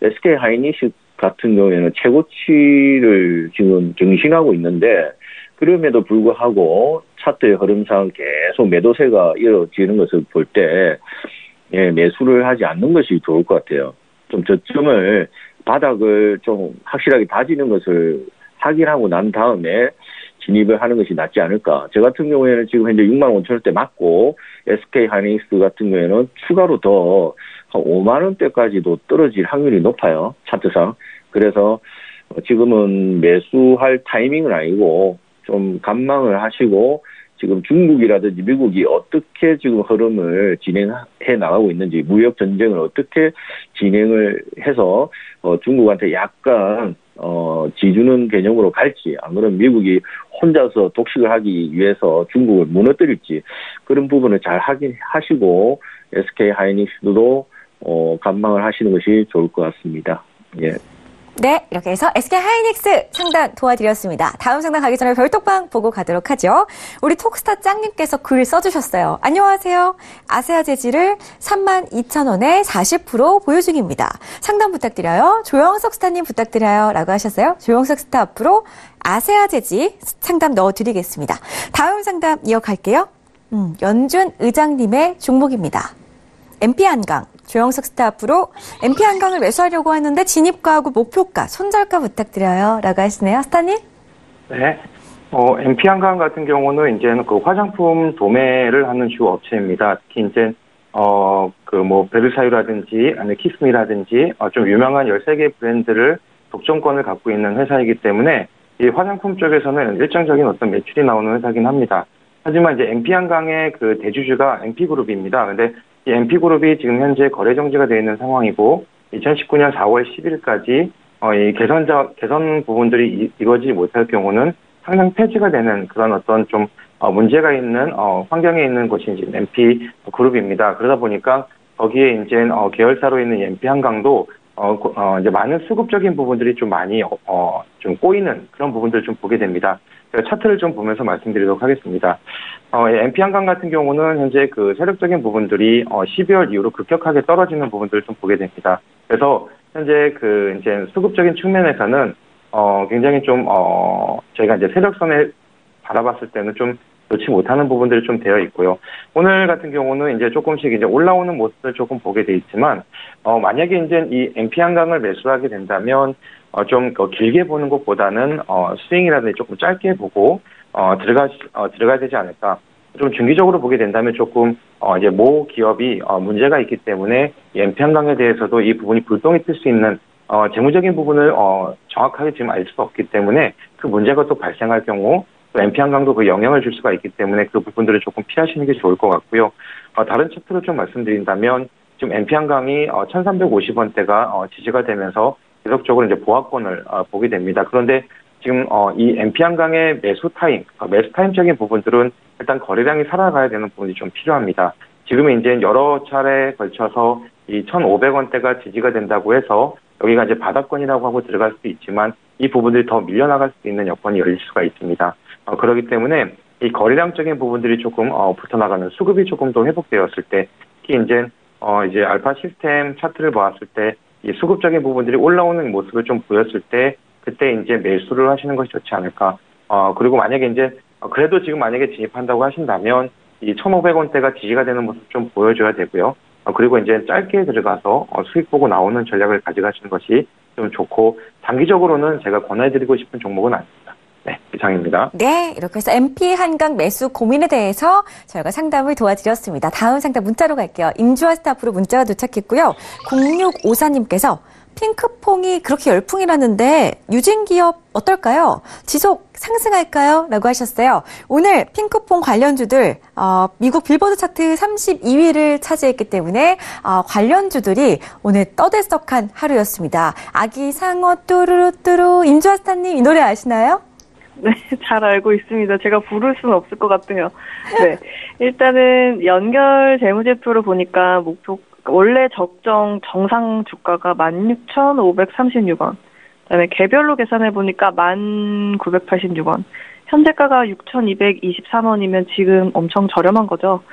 SK 하이닉스 같은 경우에는 최고치를 지금 경신하고 있는데 그럼에도 불구하고 차트의 흐름상 계속 매도세가 이어지는 것을 볼 때 매수를 하지 않는 것이 좋을 것 같아요. 좀 저점을 바닥을 좀 확실하게 다지는 것을 확인하고 난 다음에 진입을 하는 것이 낫지 않을까. 저 같은 경우에는 지금 현재 6만 5천 원대 맞고 SK 하이닉스 같은 경우에는 추가로 더 한 5만 원대까지도 떨어질 확률이 높아요. 차트상. 그래서 지금은 매수할 타이밍은 아니고 좀 관망을 하시고 지금 중국이라든지 미국이 어떻게 지금 흐름을 진행해 나가고 있는지, 무역 전쟁을 어떻게 진행을 해서 중국한테 약간 지주는 개념으로 갈지, 안 그러면 미국이 혼자서 독식을 하기 위해서 중국을 무너뜨릴지, 그런 부분을 잘 확인하시고 SK 하이닉스도 관망을 하시는 것이 좋을 것 같습니다. 예. 네, 이렇게 해서 SK 하이닉스 상담 도와드렸습니다. 다음 상담 가기 전에 별톡방 보고 가도록 하죠. 우리 톡스타 짱님께서 글 써주셨어요. 안녕하세요. 아세아 재질을 32,000원에 40% 보유 중입니다. 상담 부탁드려요. 조영석 스타님 부탁드려요. 라고 하셨어요. 조영석 스타 앞으로 아세아 재질 상담 넣어드리겠습니다. 다음 상담 이어갈게요. 연준 의장님의 종목입니다. MP 한강. 조영석 스타 앞으로 MP 한강을 매수하려고 하는데 진입가하고 목표가, 손절가 부탁드려요. 라고 하시네요. 스타님? 네. MP 한강 같은 경우는 이제는 그 화장품 도매를 하는 주 업체입니다. 특히 이제, 베르사유라든지, 아니면 키스미라든지, 좀 유명한 13개 브랜드를 독점권을 갖고 있는 회사이기 때문에 이 화장품 쪽에서는 일정적인 어떤 매출이 나오는 회사긴 합니다. 하지만 이제 MP 한강의 그 대주주가 MP그룹입니다. 근데 이 MP그룹이 지금 현재 거래 정지가 되어 있는 상황이고 2019년 4월 10일까지 이 개선 부분들이 이루어지지 못할 경우는 상장 폐지가 되는 그런 어떤 좀 문제가 있는 환경에 있는 곳이 이제 MP그룹입니다. 그러다 보니까 거기에 이제 계열사로 있는 MP한강도 이제 많은 수급적인 부분들이 좀 많이 좀 꼬이는 그런 부분들을 좀 보게 됩니다. 제가 차트를 좀 보면서 말씀드리도록 하겠습니다. MP 한강 같은 경우는 현재 그 세력적인 부분들이 12월 이후로 급격하게 떨어지는 부분들을 좀 보게 됩니다. 그래서 현재 그 이제 수급적인 측면에서는 굉장히 좀 저희가 이제 세력선에 바라봤을 때는 좀 좋지 못하는 부분들이 좀 되어 있고요. 오늘 같은 경우는 이제 조금씩 이제 올라오는 모습을 조금 보게 돼 있지만, 만약에 이제 이 MP 한강을 매수하게 된다면, 좀 길게 보는 것보다는, 스윙이라든지 조금 짧게 보고, 들어가야 되지 않을까. 좀 중기적으로 보게 된다면 조금, 이제 모 기업이, 문제가 있기 때문에, 이 MP 한강에 대해서도 이 부분이 불똥이 튈 수 있는, 재무적인 부분을, 정확하게 지금 알 수가 없기 때문에, 그 문제가 또 발생할 경우, 또 MP 한강도 그 영향을 줄 수가 있기 때문에 그 부분들을 조금 피하시는 게 좋을 것 같고요. 다른 차트로 좀 말씀드린다면 지금 MP 한강이 1350원대가 지지가 되면서 계속적으로 이제 보합권을 보게 됩니다. 그런데 지금 이 MP 한강의 매수 타임적인 부분들은 일단 거래량이 살아가야 되는 부분이 좀 필요합니다. 지금은 이제 여러 차례에 걸쳐서 이 1,500원대가 지지가 된다고 해서 여기가 이제 바닥권이라고 하고 들어갈 수도 있지만 이 부분들이 더 밀려나갈 수 있는 여건이 열릴 수가 있습니다. 그렇기 때문에 이 거래량적인 부분들이 조금 붙어나가는 수급이 조금 더 회복되었을 때, 특히 이제 알파 시스템 차트를 보았을 때 이 수급적인 부분들이 올라오는 모습을 좀 보였을 때 그때 이제 매수를 하시는 것이 좋지 않을까. 그리고 만약에 이제 그래도 지금 만약에 진입한다고 하신다면 이 1,500원대가 지지가 되는 모습 좀 보여줘야 되고요. 그리고 이제 짧게 들어가서 수익 보고 나오는 전략을 가져가시는 것이 좀 좋고, 장기적으로는 제가 권해드리고 싶은 종목은 아닙니다. 네, 이상입니다. 네, 이렇게 해서 MP 한강 매수 고민에 대해서 저희가 상담을 도와드렸습니다. 다음 상담 문자로 갈게요. 임주아 스타프로 문자가 도착했고요. 0654님께서 핑크퐁이 그렇게 열풍이라는데 유진기업 어떨까요? 지속 상승할까요? 라고 하셨어요. 오늘 핑크퐁 관련주들 미국 빌보드 차트 32위를 차지했기 때문에 관련주들이 오늘 떠들썩한 하루였습니다. 아기 상어 뚜루루뚜루. 임주아 스타님 이 노래 아시나요? 네, 잘 알고 있습니다. 제가 부를 수는 없을 것 같아요. 네, 일단은 연결 재무제표로 보니까 목표 원래 적정 정상 주가가 16,536원. 그다음에 개별로 계산해 보니까 1,986원. 현재가가 6,223원이면 지금 엄청 저렴한 거죠.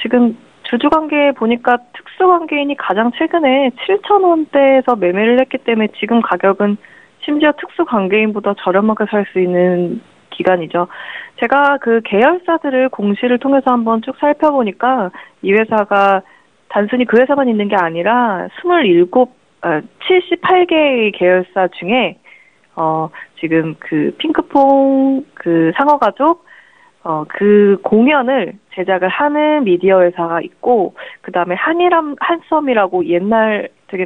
지금 주주관계 보니까 특수관계인이 가장 최근에 7,000원대에서 매매를 했기 때문에 지금 가격은 심지어 특수관계인보다 저렴하게 살 수 있는 기간이죠. 제가 그 계열사들을 공시를 통해서 한번 쭉 살펴보니까 이 회사가 단순히 그 회사만 있는 게 아니라 78개의 계열사 중에 지금 그 핑크퐁 그 상어가족 그 공연을 제작을 하는 미디어 회사가 있고, 그 다음에 한섬이라고 옛날 되게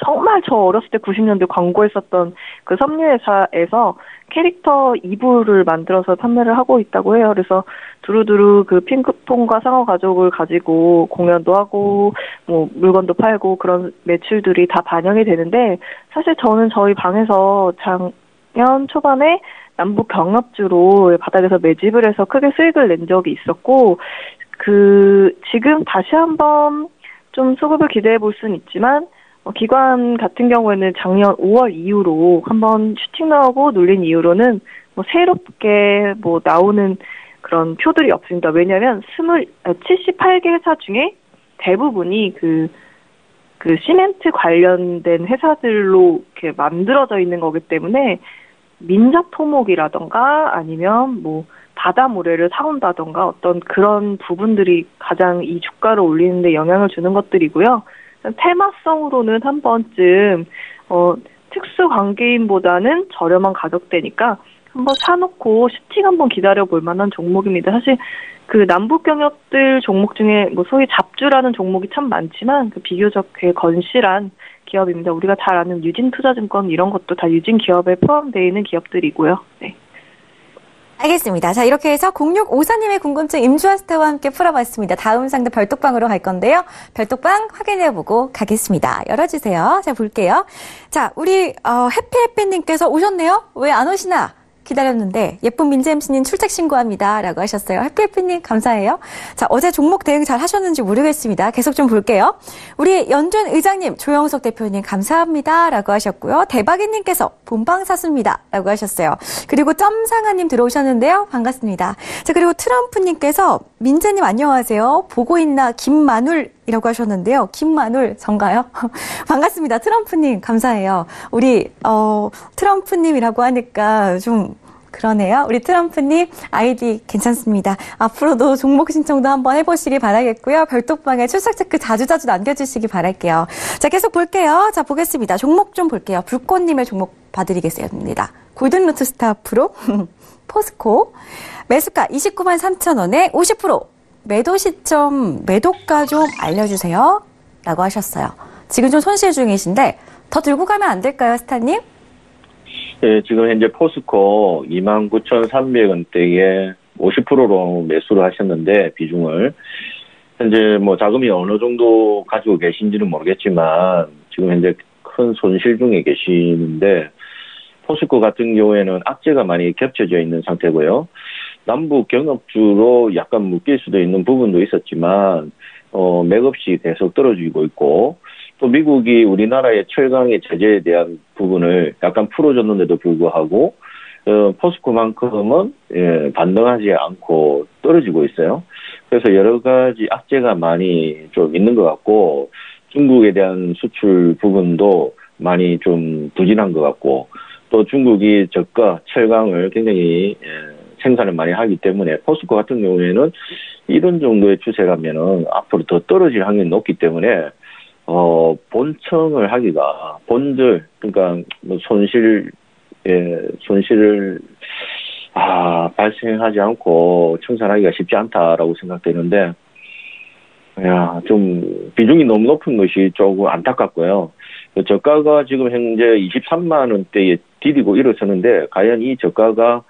정말 저 어렸을 때 90년대 광고했었던 그 섬유회사에서 캐릭터 2부를 만들어서 판매를 하고 있다고 해요. 그래서 두루두루 그 핑크퐁과 상어 가족을 가지고 공연도 하고 뭐 물건도 팔고 그런 매출들이 다 반영이 되는데, 사실 저는 저희 방에서 작년 초반에 남북 경합주로 바닥에서 매집을 해서 크게 수익을 낸 적이 있었고, 지금 다시 한번 좀 수급을 기대해 볼 수는 있지만, 기관 같은 경우에는 작년 5월 이후로 한번 슈팅 나오고 눌린 이후로는 뭐 새롭게 뭐 나오는 그런 표들이 없습니다. 왜냐하면 78개 회사 중에 대부분이 그 시멘트 관련된 회사들로 이렇게 만들어져 있는 거기 때문에 민작 토목이라던가 아니면 뭐 바다 모래를 사온다던가 어떤 그런 부분들이 가장 이 주가를 올리는데 영향을 주는 것들이고요. 테마성으로는 한 번쯤 특수 관계인보다는 저렴한 가격대니까 한번 사놓고 슈팅 한번 기다려 볼 만한 종목입니다. 사실 그 남북 경협들 종목 중에 뭐 소위 잡주라는 종목이 참 많지만 그 비교적 꽤 건실한 기업입니다. 우리가 잘 아는 유진투자증권 이런 것도 다 유진 기업에 포함되어 있는 기업들이고요. 네. 알겠습니다. 자, 이렇게 해서 0654님의 궁금증 임주아스타와 함께 풀어봤습니다. 다음 상담 별톡방으로 갈 건데요. 별톡방 확인해보고 가겠습니다. 열어주세요. 자, 볼게요. 자, 우리 해피해피님께서 오셨네요. 왜 안 오시나? 기다렸는데 예쁜 민재 MC님 출첵 신고합니다 라고 하셨어요. 해피해피님 감사해요. 자, 어제 종목 대응 잘 하셨는지 모르겠습니다. 계속 좀 볼게요. 우리 연준 의장님, 조영석 대표님 감사합니다 라고 하셨고요. 대박이님께서 본방 사수입니다 라고 하셨어요. 그리고 점상아님 들어오셨는데요. 반갑습니다. 자, 그리고 트럼프님께서 민재님 안녕하세요. 보고 있나 김마눌 이라고 하셨는데요. 김마눌 전가요? 반갑습니다. 트럼프님 감사해요. 우리 트럼프님이라고 하니까 좀 그러네요. 우리 트럼프님 아이디 괜찮습니다. 앞으로도 종목 신청도 한번 해보시기 바라겠고요. 별톡방에 출석 체크 자주자주 남겨주시기 바랄게요. 자, 계속 볼게요. 자, 보겠습니다. 종목 좀 볼게요. 불꽃님의 종목 봐드리겠습니다. 골든루트 스타 프로 포스코 매수가 29만 3,000원에 50% 매도 시점, 매도가 좀 알려주세요 라고 하셨어요. 지금 좀 손실 중이신데 더 들고 가면 안 될까요, 스타님? 네, 지금 현재 포스코 29,300원대에 50%로 매수를 하셨는데 비중을 현재 뭐 자금이 어느 정도 가지고 계신지는 모르겠지만 지금 현재 큰 손실 중에 계시는데, 포스코 같은 경우에는 악재가 많이 겹쳐져 있는 상태고요. 남북 경협주로 약간 묶일 수도 있는 부분도 있었지만 맥없이 계속 떨어지고 있고, 또 미국이 우리나라의 철강의 제재에 대한 부분을 약간 풀어줬는데도 불구하고 포스코만큼은 반등하지 않고 떨어지고 있어요. 그래서 여러 가지 악재가 많이 좀 있는 것 같고, 중국에 대한 수출 부분도 많이 좀 부진한 것 같고, 또 중국이 저가 철강을 굉장히 생산을 많이 하기 때문에 포스코 같은 경우에는 이런 정도의 추세라면은 앞으로 더 떨어질 확률이 높기 때문에 본청을 하기가 본들 그러니까 뭐 손실을 발생하지 않고 청산하기가 쉽지 않다라고 생각되는데, 좀 비중이 너무 높은 것이 조금 안타깝고요. 저가가 지금 현재 23만 원대에 디디고 일어서는데 과연 이 저가가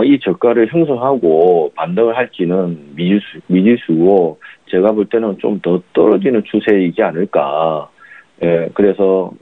이 저가를 형성하고 반등을 할지는 미지수고, 제가 볼 때는 좀 더 떨어지는 추세이지 않을까. 그래서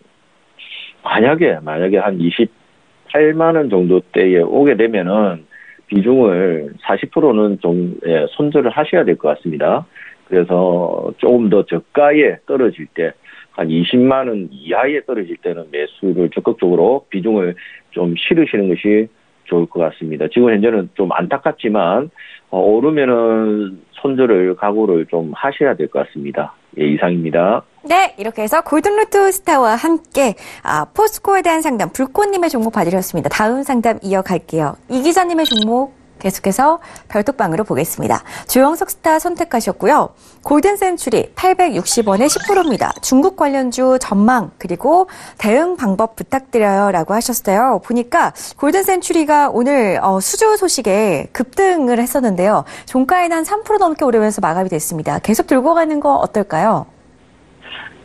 만약에 한 28만 원 정도대에 오게 되면은 비중을 40%는 좀 손절을 하셔야 될 것 같습니다. 그래서 조금 더 저가에 떨어질 때, 한 20만 원 이하에 떨어질 때는 매수를 적극적으로 비중을 좀 실으시는 것이 좋을 것 같습니다. 지금 현재는 좀 안타깝지만 오르면은 손절을 각오를 좀 하셔야 될 것 같습니다. 예, 이상입니다. 네, 이렇게 해서 골든루트 스타와 함께 포스코에 대한 상담, 불꽃님의 종목 봐드렸습니다. 다음 상담 이어갈게요. 이 기자님의 종목 계속해서 별톡방으로 보겠습니다. 조영석 스타 선택하셨고요. 골든센츄리 860원에 10%입니다. 중국 관련주 전망 그리고 대응 방법 부탁드려요 라고 하셨어요. 보니까 골든센츄리가 오늘 수주 소식에 급등을 했었는데요. 종가에는 한 3% 넘게 오르면서 마감이 됐습니다. 계속 들고 가는 거 어떨까요?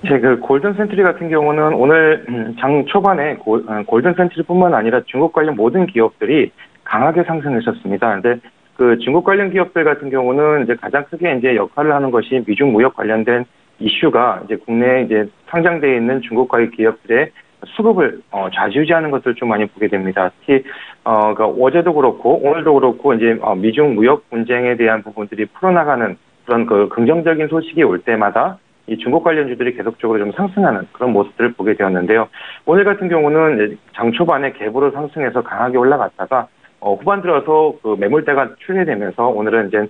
그 골든 센트리 같은 경우는 오늘 장 초반에 골든 센트리뿐만 아니라 중국 관련 모든 기업들이 강하게 상승했었습니다. 근데 그 중국 관련 기업들 같은 경우는 이제 가장 크게 이제 역할을 하는 것이 미중 무역 관련된 이슈가 이제 국내에 이제 상장되어 있는 중국과의 기업들의 수급을 좌지우지하는 것을 좀 많이 보게 됩니다. 특히 그러니까 어제도 그렇고 오늘도 그렇고 이제 미중 무역 분쟁에 대한 부분들이 풀어나가는 그런 그 긍정적인 소식이 올 때마다 이 중국 관련주들이 계속적으로 좀 상승하는 그런 모습들을 보게 되었는데요. 오늘 같은 경우는 장 초반에 갭으로 상승해서 강하게 올라갔다가 후반 들어서 그 매물대가 출회되면서 오늘은 이제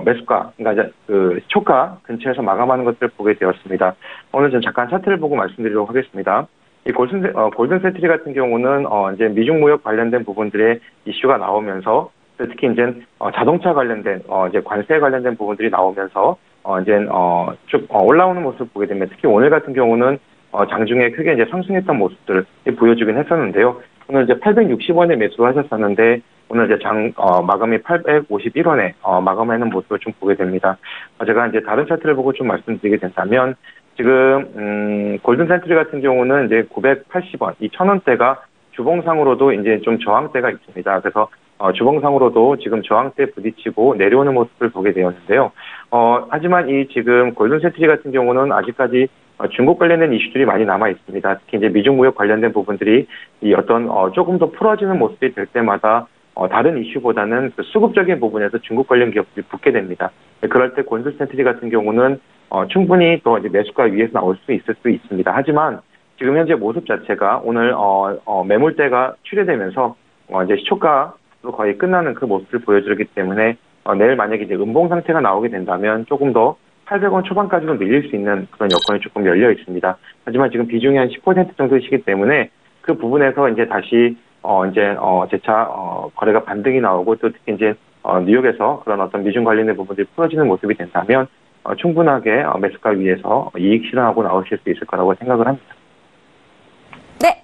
매수가, 그러니까 이제 그 초가 근처에서 마감하는 것들을 보게 되었습니다. 오늘 좀 잠깐 차트를 보고 말씀드리도록 하겠습니다. 이 골든 센트리 같은 경우는 이제 미중 무역 관련된 부분들의 이슈가 나오면서 특히 이제 자동차 관련된 이제 관세 관련된 부분들이 나오면서 이제 쭉 올라오는 모습을 보게 됩니다. 특히 오늘 같은 경우는 장중에 크게 이제 상승했던 모습들을 보여주긴 했었는데요. 오늘 이제 860원에 매수를 하셨었는데 오늘 이제 마감이 851원에 마감하는 모습을 좀 보게 됩니다. 제가 이제 다른 차트를 보고 좀 말씀드리게 된다면 지금 골든 센트리 같은 경우는 이제 980원, 이 1000원대가 주봉상으로도 이제 좀 저항대가 있습니다. 그래서 주봉상으로도 지금 저항대 부딪히고 내려오는 모습을 보게 되었는데요. 하지만 이 지금 골든 센트리 같은 경우는 아직까지 중국 관련된 이슈들이 많이 남아 있습니다. 특히 이제 미중 무역 관련된 부분들이 이 어떤 조금 더 풀어지는 모습이 될 때마다 다른 이슈보다는 그 수급적인 부분에서 중국 관련 기업들이 붙게 됩니다. 그럴 때 골든 센트리 같은 경우는 충분히 또 이제 매수가 위에서 나올 수 있을 수 있습니다. 하지만 지금 현재 모습 자체가 오늘 매물대가 출회되면서 이제 시초가로 거의 끝나는 그 모습을 보여주기 때문에 내일 만약에 이제 음봉 상태가 나오게 된다면 조금 더 800원 초반까지도 밀릴 수 있는 그런 여건이 조금 열려 있습니다. 하지만 지금 비중이 한 10% 정도이기 때문에 그 부분에서 이제 다시 이제 재차 거래가 반등이 나오고 또 특히 이제 뉴욕에서 그런 어떤 미중 관련된 부분들이 풀어지는 모습이 된다면 충분하게 매수가 위에서 이익 실현하고 나오실 수 있을 거라고 생각을 합니다. 네.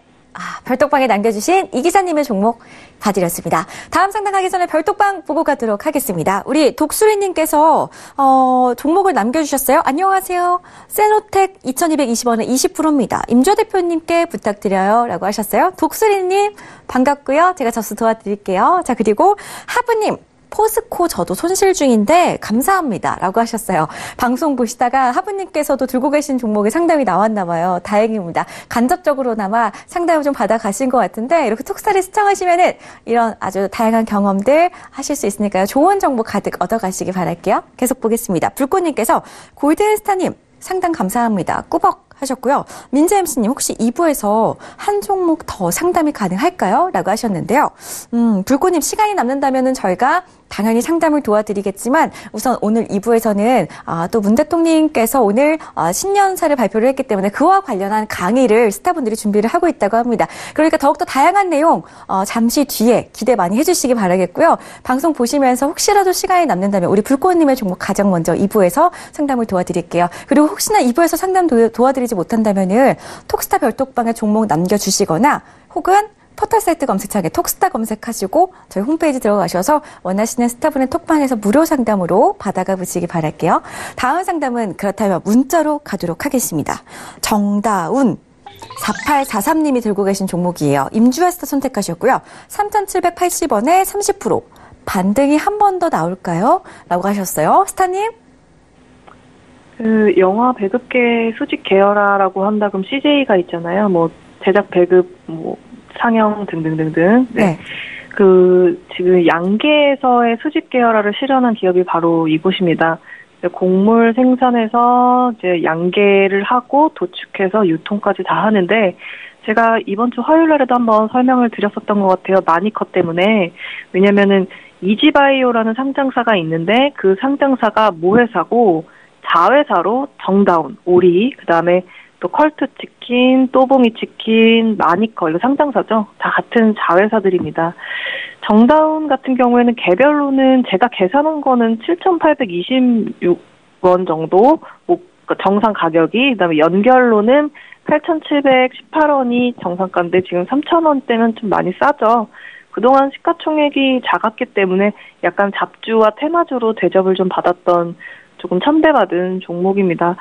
별톡방에 남겨주신 이 기사님의 종목 봐드렸습니다. 다음 상담하기 전에 별톡방 보고 가도록 하겠습니다. 우리 독수리님께서 종목을 남겨주셨어요. 안녕하세요. 세노텍 2220원에 20%입니다. 임조 대표님께 부탁드려요. 라고 하셨어요. 독수리님 반갑고요. 제가 접수 도와드릴게요. 자, 그리고 하부님. 포스코 저도 손실 중인데 감사합니다. 라고 하셨어요. 방송 보시다가 하부님께서도 들고 계신 종목에 상담이 나왔나 봐요. 다행입니다. 간접적으로나마 상담을 좀 받아가신 것 같은데 이렇게 톡스타를 시청하시면은 이런 아주 다양한 경험들 하실 수 있으니까요. 좋은 정보 가득 얻어가시기 바랄게요. 계속 보겠습니다. 불꽃님께서 골든스타님 상담 감사합니다. 꾸벅 하셨고요. 민재 MC님 혹시 2부에서 한 종목 더 상담이 가능할까요? 라고 하셨는데요. 불꽃님 시간이 남는다면은 저희가 당연히 상담을 도와드리겠지만 우선 오늘 2부에서는 또 문 대통령님께서 오늘 신년사를 발표를 했기 때문에 그와 관련한 강의를 스타분들이 준비를 하고 있다고 합니다. 그러니까 더욱더 다양한 내용 잠시 뒤에 기대 많이 해주시기 바라겠고요. 방송 보시면서 혹시라도 시간이 남는다면 우리 불꽃님의 종목 가장 먼저 2부에서 상담을 도와드릴게요. 그리고 혹시나 2부에서 상담 도와드리지 못한다면은 톡스타 별톡방에 종목 남겨주시거나 혹은 포털사이트 검색창에 톡스타 검색하시고 저희 홈페이지 들어가셔서 원하시는 스타분의 톡방에서 무료 상담으로 받아가 보시기 바랄게요. 다음 상담은 그렇다면 문자로 가도록 하겠습니다. 정다운 4843님이 들고 계신 종목이에요. 임주아스타 선택하셨고요. 3,780원에 30% 반등이 한 번 더 나올까요? 라고 하셨어요. 스타님? 그 영화 배급계 수직 계열화라고 한다 그럼 CJ가 있잖아요. 뭐 제작 배급 뭐 상영 등등등등. 네. 그 지금 양계에서의 수직 계열화를 실현한 기업이 바로 이곳입니다. 곡물 생산에서 이제 양계를 하고 도축해서 유통까지 다 하는데 제가 이번 주 화요일 날에도 한번 설명을 드렸었던 것 같아요. 마니커 때문에. 왜냐면은 이지바이오라는 상장사가 있는데 그 상장사가 모회사고 자회사로 정다운, 오리, 그다음에 또 컬트치킨, 또봉이치킨, 마니커, 이거 상장사죠. 다 같은 자회사들입니다. 정다운 같은 경우에는 개별로는 제가 계산한 거는 7,826원 정도, 정상 가격이, 그다음에 연결로는 8,718원이 정상가인데 지금 3,000원대면 좀 많이 싸죠. 그동안 시가총액이 작았기 때문에 약간 잡주와 테마주로 대접을 좀 받았던 조금 천대받은 종목입니다.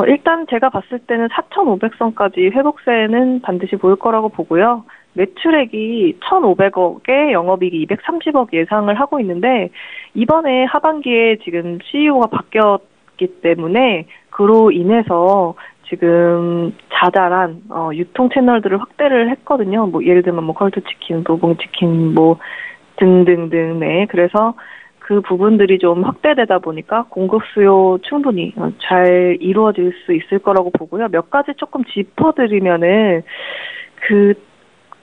일단 제가 봤을 때는 4,500선까지 회복세는 반드시 보일 거라고 보고요. 매출액이 1,500억에 영업이익이 230억 예상을 하고 있는데 이번에 하반기에 지금 CEO가 바뀌었기 때문에 그로 인해서 지금 자잘한 유통 채널들을 확대를 했거든요. 뭐 예를 들면 뭐 컬투치킨, 도봉치킨 뭐 등등등. 네. 그래서 그 부분들이 좀 확대되다 보니까 공급 수요 충분히 잘 이루어질 수 있을 거라고 보고요. 몇 가지 조금 짚어드리면은 그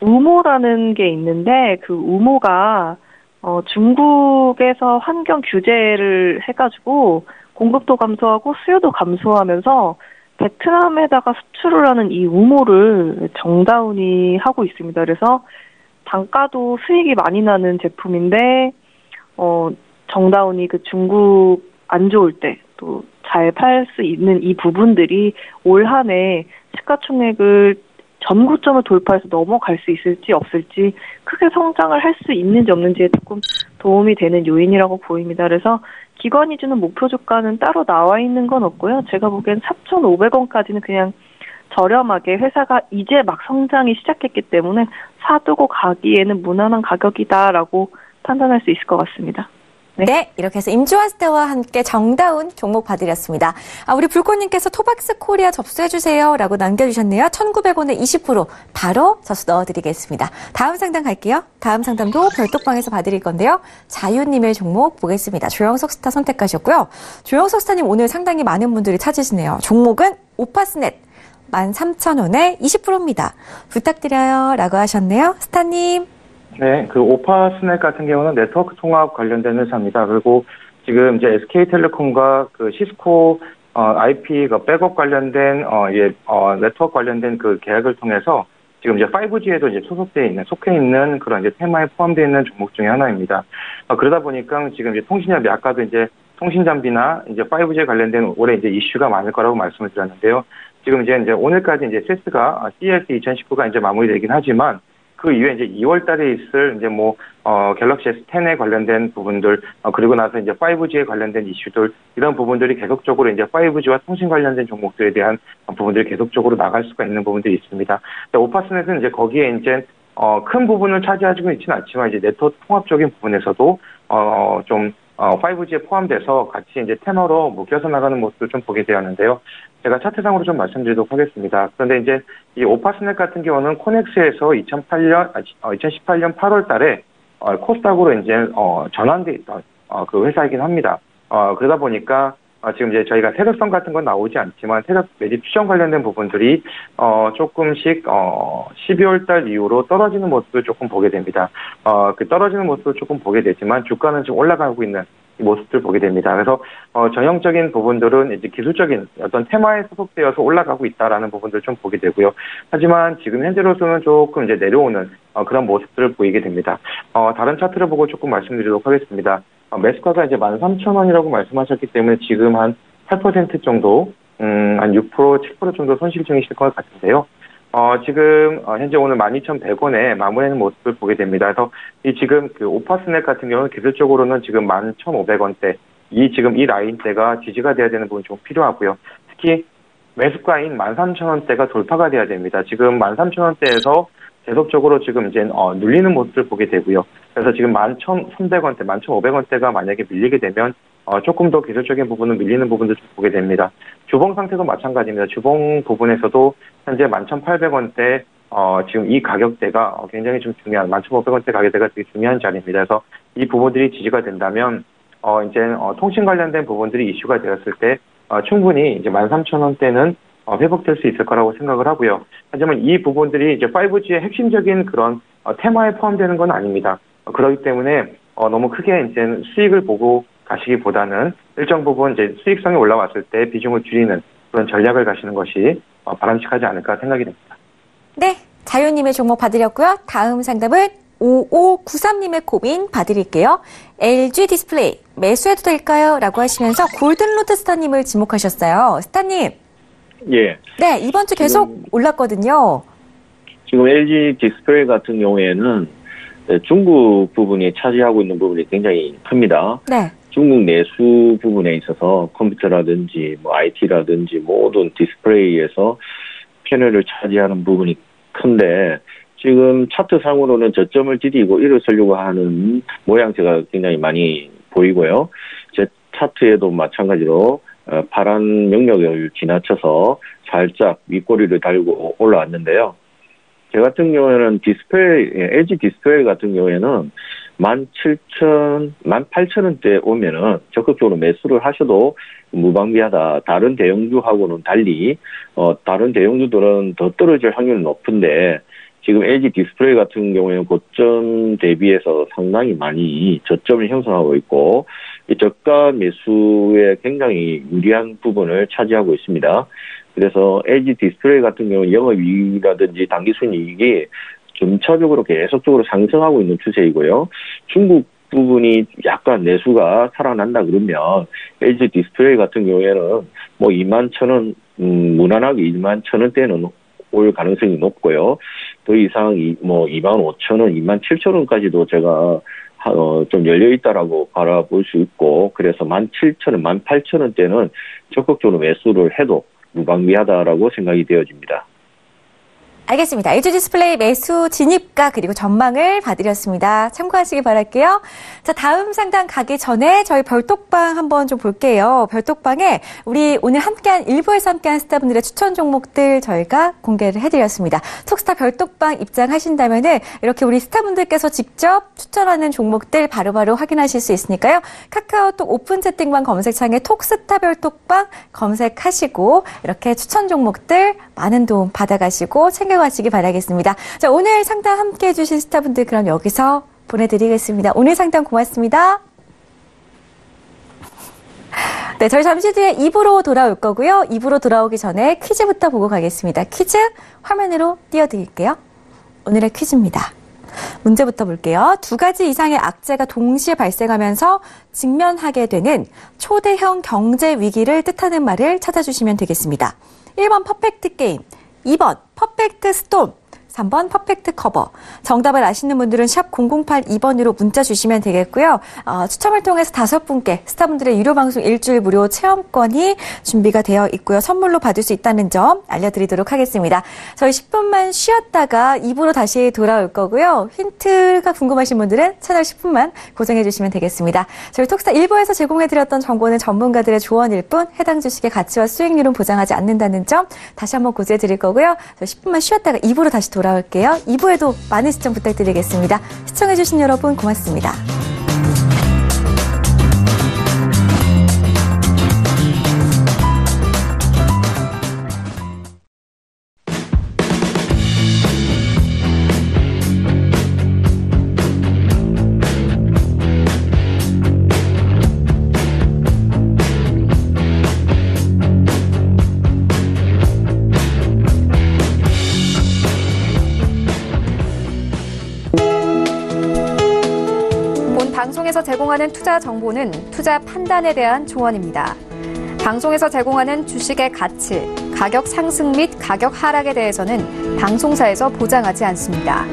우모라는 게 있는데 그 우모가 중국에서 환경 규제를 해가지고 공급도 감소하고 수요도 감소하면서 베트남에다가 수출을 하는 이 우모를 정다운이 하고 있습니다. 그래서 단가도 수익이 많이 나는 제품인데 정다운이 그 중국 안 좋을 때 또 잘 팔 수 있는 이 부분들이 올 한 해 시가총액을 전고점을 돌파해서 넘어갈 수 있을지 없을지 크게 성장을 할 수 있는지 없는지에 조금 도움이 되는 요인이라고 보입니다. 그래서 기관이 주는 목표 주가는 따로 나와 있는 건 없고요. 제가 보기엔 4,500원까지는 그냥 저렴하게 회사가 이제 막 성장이 시작했기 때문에 사두고 가기에는 무난한 가격이다라고 판단할 수 있을 것 같습니다. 네, 이렇게 해서 임주아스타와 함께 정다운 종목 봐드렸습니다. 우리 불꽃님께서 토박스 코리아 접수해주세요 라고 남겨주셨네요. 1,900원에 20% 바로 접수 넣어드리겠습니다. 다음 상담 갈게요. 다음 상담도 별도방에서 봐드릴 건데요. 자유님의 종목 보겠습니다. 조영석 스타 선택하셨고요. 조영석 스타님 오늘 상당히 많은 분들이 찾으시네요. 종목은 오파스넷 13,000원에 20%입니다. 부탁드려요 라고 하셨네요. 스타님. 네, 그 오파스넷 같은 경우는 네트워크 통합 관련된 회사입니다. 그리고 지금 이제 SK텔레콤과 그 시스코 IP 그 백업 관련된 네트워크 관련된 그 계약을 통해서 지금 이제 5G에도 이제 속해 있는 그런 이제 테마에 포함되어 있는 종목 중에 하나입니다. 그러다 보니까 지금 이제 통신협이 아까도 이제 통신장비나 이제 5G에 관련된 올해 이제 이슈가 많을 거라고 말씀을 드렸는데요. 지금 이제 오늘까지 이제 CES가 CES 2019가 이제 마무리되긴 하지만 그 이후에 이제 2월 달에 있을 이제 갤럭시 S10에 관련된 부분들, 그리고 나서 이제 5G에 관련된 이슈들, 이런 부분들이 계속적으로 이제 5G와 통신 관련된 종목들에 대한 부분들이 계속적으로 나갈 수가 있는 부분들이 있습니다. 오파스넷은 이제 거기에 이제 큰 부분을 차지하고 있지는 않지만 이제 네트워크 통합적인 부분에서도 좀 5G에 포함돼서 같이 이제 테너로 묶여서 나가는 모습을 좀 보게 되었는데요. 제가 차트상으로 좀 말씀드리도록 하겠습니다. 그런데 이제 이 오파스넷 같은 경우는 코넥스에서 2018년 8월 달에 코스닥으로 이제 전환돼 있던 그 회사이긴 합니다. 그러다 보니까 지금 이제 저희가 세력성 같은 건 나오지 않지만 세력 매집 추정 관련된 부분들이 조금씩 12월 달 이후로 떨어지는 모습을 조금 보게 됩니다. 그 떨어지는 모습을 조금 보게 되지만 주가는 지금 올라가고 있는 이 모습들 보게 됩니다. 그래서 전형적인 부분들은 이제 기술적인 어떤 테마에 소속되어서 올라가고 있다라는 부분들 좀 보게 되고요. 하지만 지금 현재로서는 조금 이제 내려오는 그런 모습들을 보이게 됩니다. 다른 차트를 보고 조금 말씀드리도록 하겠습니다. 매수가가 이제 13,000원이라고 말씀하셨기 때문에 지금 한 8% 정도, 한 6%, 7% 정도 손실 중이실 것 같은데요. 지금 현재 오늘 12,100원에 마무리하는 모습을 보게 됩니다. 그래서 지금 그 오파스넷 같은 경우는 기술적으로는 지금 11,500원대, 지금 이 라인대가 지지가 돼야 되는 부분이 좀 필요하고요. 특히 매수가인 13,000원대가 돌파가 돼야 됩니다. 지금 13,000원대에서 계속적으로 지금 이제 눌리는 모습을 보게 되고요. 그래서 지금 11,300원대, 11,500원대가 만약에 밀리게 되면 조금 더 기술적인 부분은 밀리는 부분도 좀 보게 됩니다. 주봉 상태도 마찬가지입니다. 주봉 부분에서도 현재 11,800원대 지금 이 가격대가 굉장히 좀 중요한 11,500원대 가격대가 되게 중요한 자리입니다. 그래서 이 부분들이 지지가 된다면 이제 통신 관련된 부분들이 이슈가 되었을 때 충분히 이제 13,000원대는 회복될 수 있을 거라고 생각을 하고요. 하지만 이 부분들이 이제 5G의 핵심적인 그런 테마에 포함되는 건 아닙니다. 그렇기 때문에 너무 크게 이제 수익을 보고 가시기보다는 일정 부분 이제 수익성이 올라왔을 때 비중을 줄이는 그런 전략을 가시는 것이 바람직하지 않을까 생각이 됩니다. 네, 자유님의 종목 봐드렸고요. 다음 상담은 5593님의 고민 봐드릴게요. LG 디스플레이 매수해도 될까요? 라고 하시면서 골든로드 스타님을 지목하셨어요. 스타님. 예. 네, 이번 주 계속 올랐거든요. 지금 LG 디스플레이 같은 경우에는 중국 부분이 차지하고 있는 부분이 굉장히 큽니다. 네. 중국 내수 부분에 있어서 컴퓨터라든지 뭐 IT라든지 모든 디스플레이에서 편을 차지하는 부분이 큰데 지금 차트상으로는 저점을 디디고 일어서려고 하는 모양새가 굉장히 많이 보이고요. 제 차트에도 마찬가지로 파란 영역을 지나쳐서 살짝 윗꼬리를 달고 올라왔는데요. 제 같은 경우에는 LG 디스플레이 같은 경우에는 17,000, 18,000원대 오면은 적극적으로 매수를 하셔도 무방비하다. 다른 대형주하고는 달리, 다른 대형주들은 더 떨어질 확률이 높은데, 지금 LG 디스플레이 같은 경우에는 고점 대비해서 상당히 많이 저점을 형성하고 있고, 이 저가 매수에 굉장히 유리한 부분을 차지하고 있습니다. 그래서 LG 디스플레이 같은 경우는 영업이익이라든지 당기순이익이 점차적으로 계속적으로 상승하고 있는 추세이고요. 중국 부분이 약간 내수가 살아난다 그러면 LG 디스플레이 같은 경우에는 뭐 21,000원, 무난하게 21,000원대는 올 가능성이 높고요. 더 이상 뭐 25,000원, 27,000원까지도 제가 좀 열려있다라고 바라볼 수 있고, 그래서 17,000원, 18,000원대는 적극적으로 매수를 해도 무방비하다라고 생각이 되어집니다. 알겠습니다. LG 디스플레이 매수 진입가 그리고 전망을 봐드렸습니다. 참고하시기 바랄게요. 자, 다음 상담 가기 전에 저희 별톡방 한번 좀 볼게요. 별톡방에 우리 오늘 함께한 일부에서 함께한 스타분들의 추천 종목들 저희가 공개를 해드렸습니다. 톡스타 별톡방 입장하신다면은 이렇게 우리 스타분들께서 직접 추천하는 종목들 바로바로 확인하실 수 있으니까요. 카카오톡 오픈 채팅방 검색창에 톡스타 별톡방 검색하시고 이렇게 추천 종목들 많은 도움 받아가시고 챙겨가시기 바라겠습니다. 자, 오늘 상담 함께 해주신 스타분들 그럼 여기서 보내드리겠습니다. 오늘 상담 고맙습니다. 네, 저희 잠시 뒤에 2부로 돌아올 거고요. 2부로 돌아오기 전에 퀴즈부터 보고 가겠습니다. 퀴즈 화면으로 띄워드릴게요. 오늘의 퀴즈입니다. 문제부터 볼게요. 2가지 이상의 악재가 동시에 발생하면서 직면하게 되는 초대형 경제 위기를 뜻하는 말을 찾아주시면 되겠습니다. 1번 퍼펙트 게임, 2번 퍼펙트 스톰, 3번 퍼펙트 커버. 정답을 아시는 분들은 샵 0082번으로 문자 주시면 되겠고요. 추첨을 통해서 5분께 스타분들의 유료 방송 일주일 무료 체험권이 준비가 되어 있고요. 선물로 받을 수 있다는 점 알려드리도록 하겠습니다. 저희 10분만 쉬었다가 2부로 다시 돌아올 거고요. 힌트가 궁금하신 분들은 채널 10분만 고정해 주시면 되겠습니다. 저희 톡스타 1부에서 제공해드렸던 정보는 전문가들의 조언일 뿐 해당 주식의 가치와 수익률은 보장하지 않는다는 점 다시 한번 고지해 드릴 거고요. 저희 10분만 쉬었다가 2부로 다시 돌아올게요. 2부에도 많은 시청 부탁드리겠습니다. 시청해주신 여러분 고맙습니다. 방송에서 제공하는 투자 정보는 투자 판단에 대한 조언입니다. 방송에서 제공하는 주식의 가치, 가격 상승 및 가격 하락에 대해서는 방송사에서 보장하지 않습니다.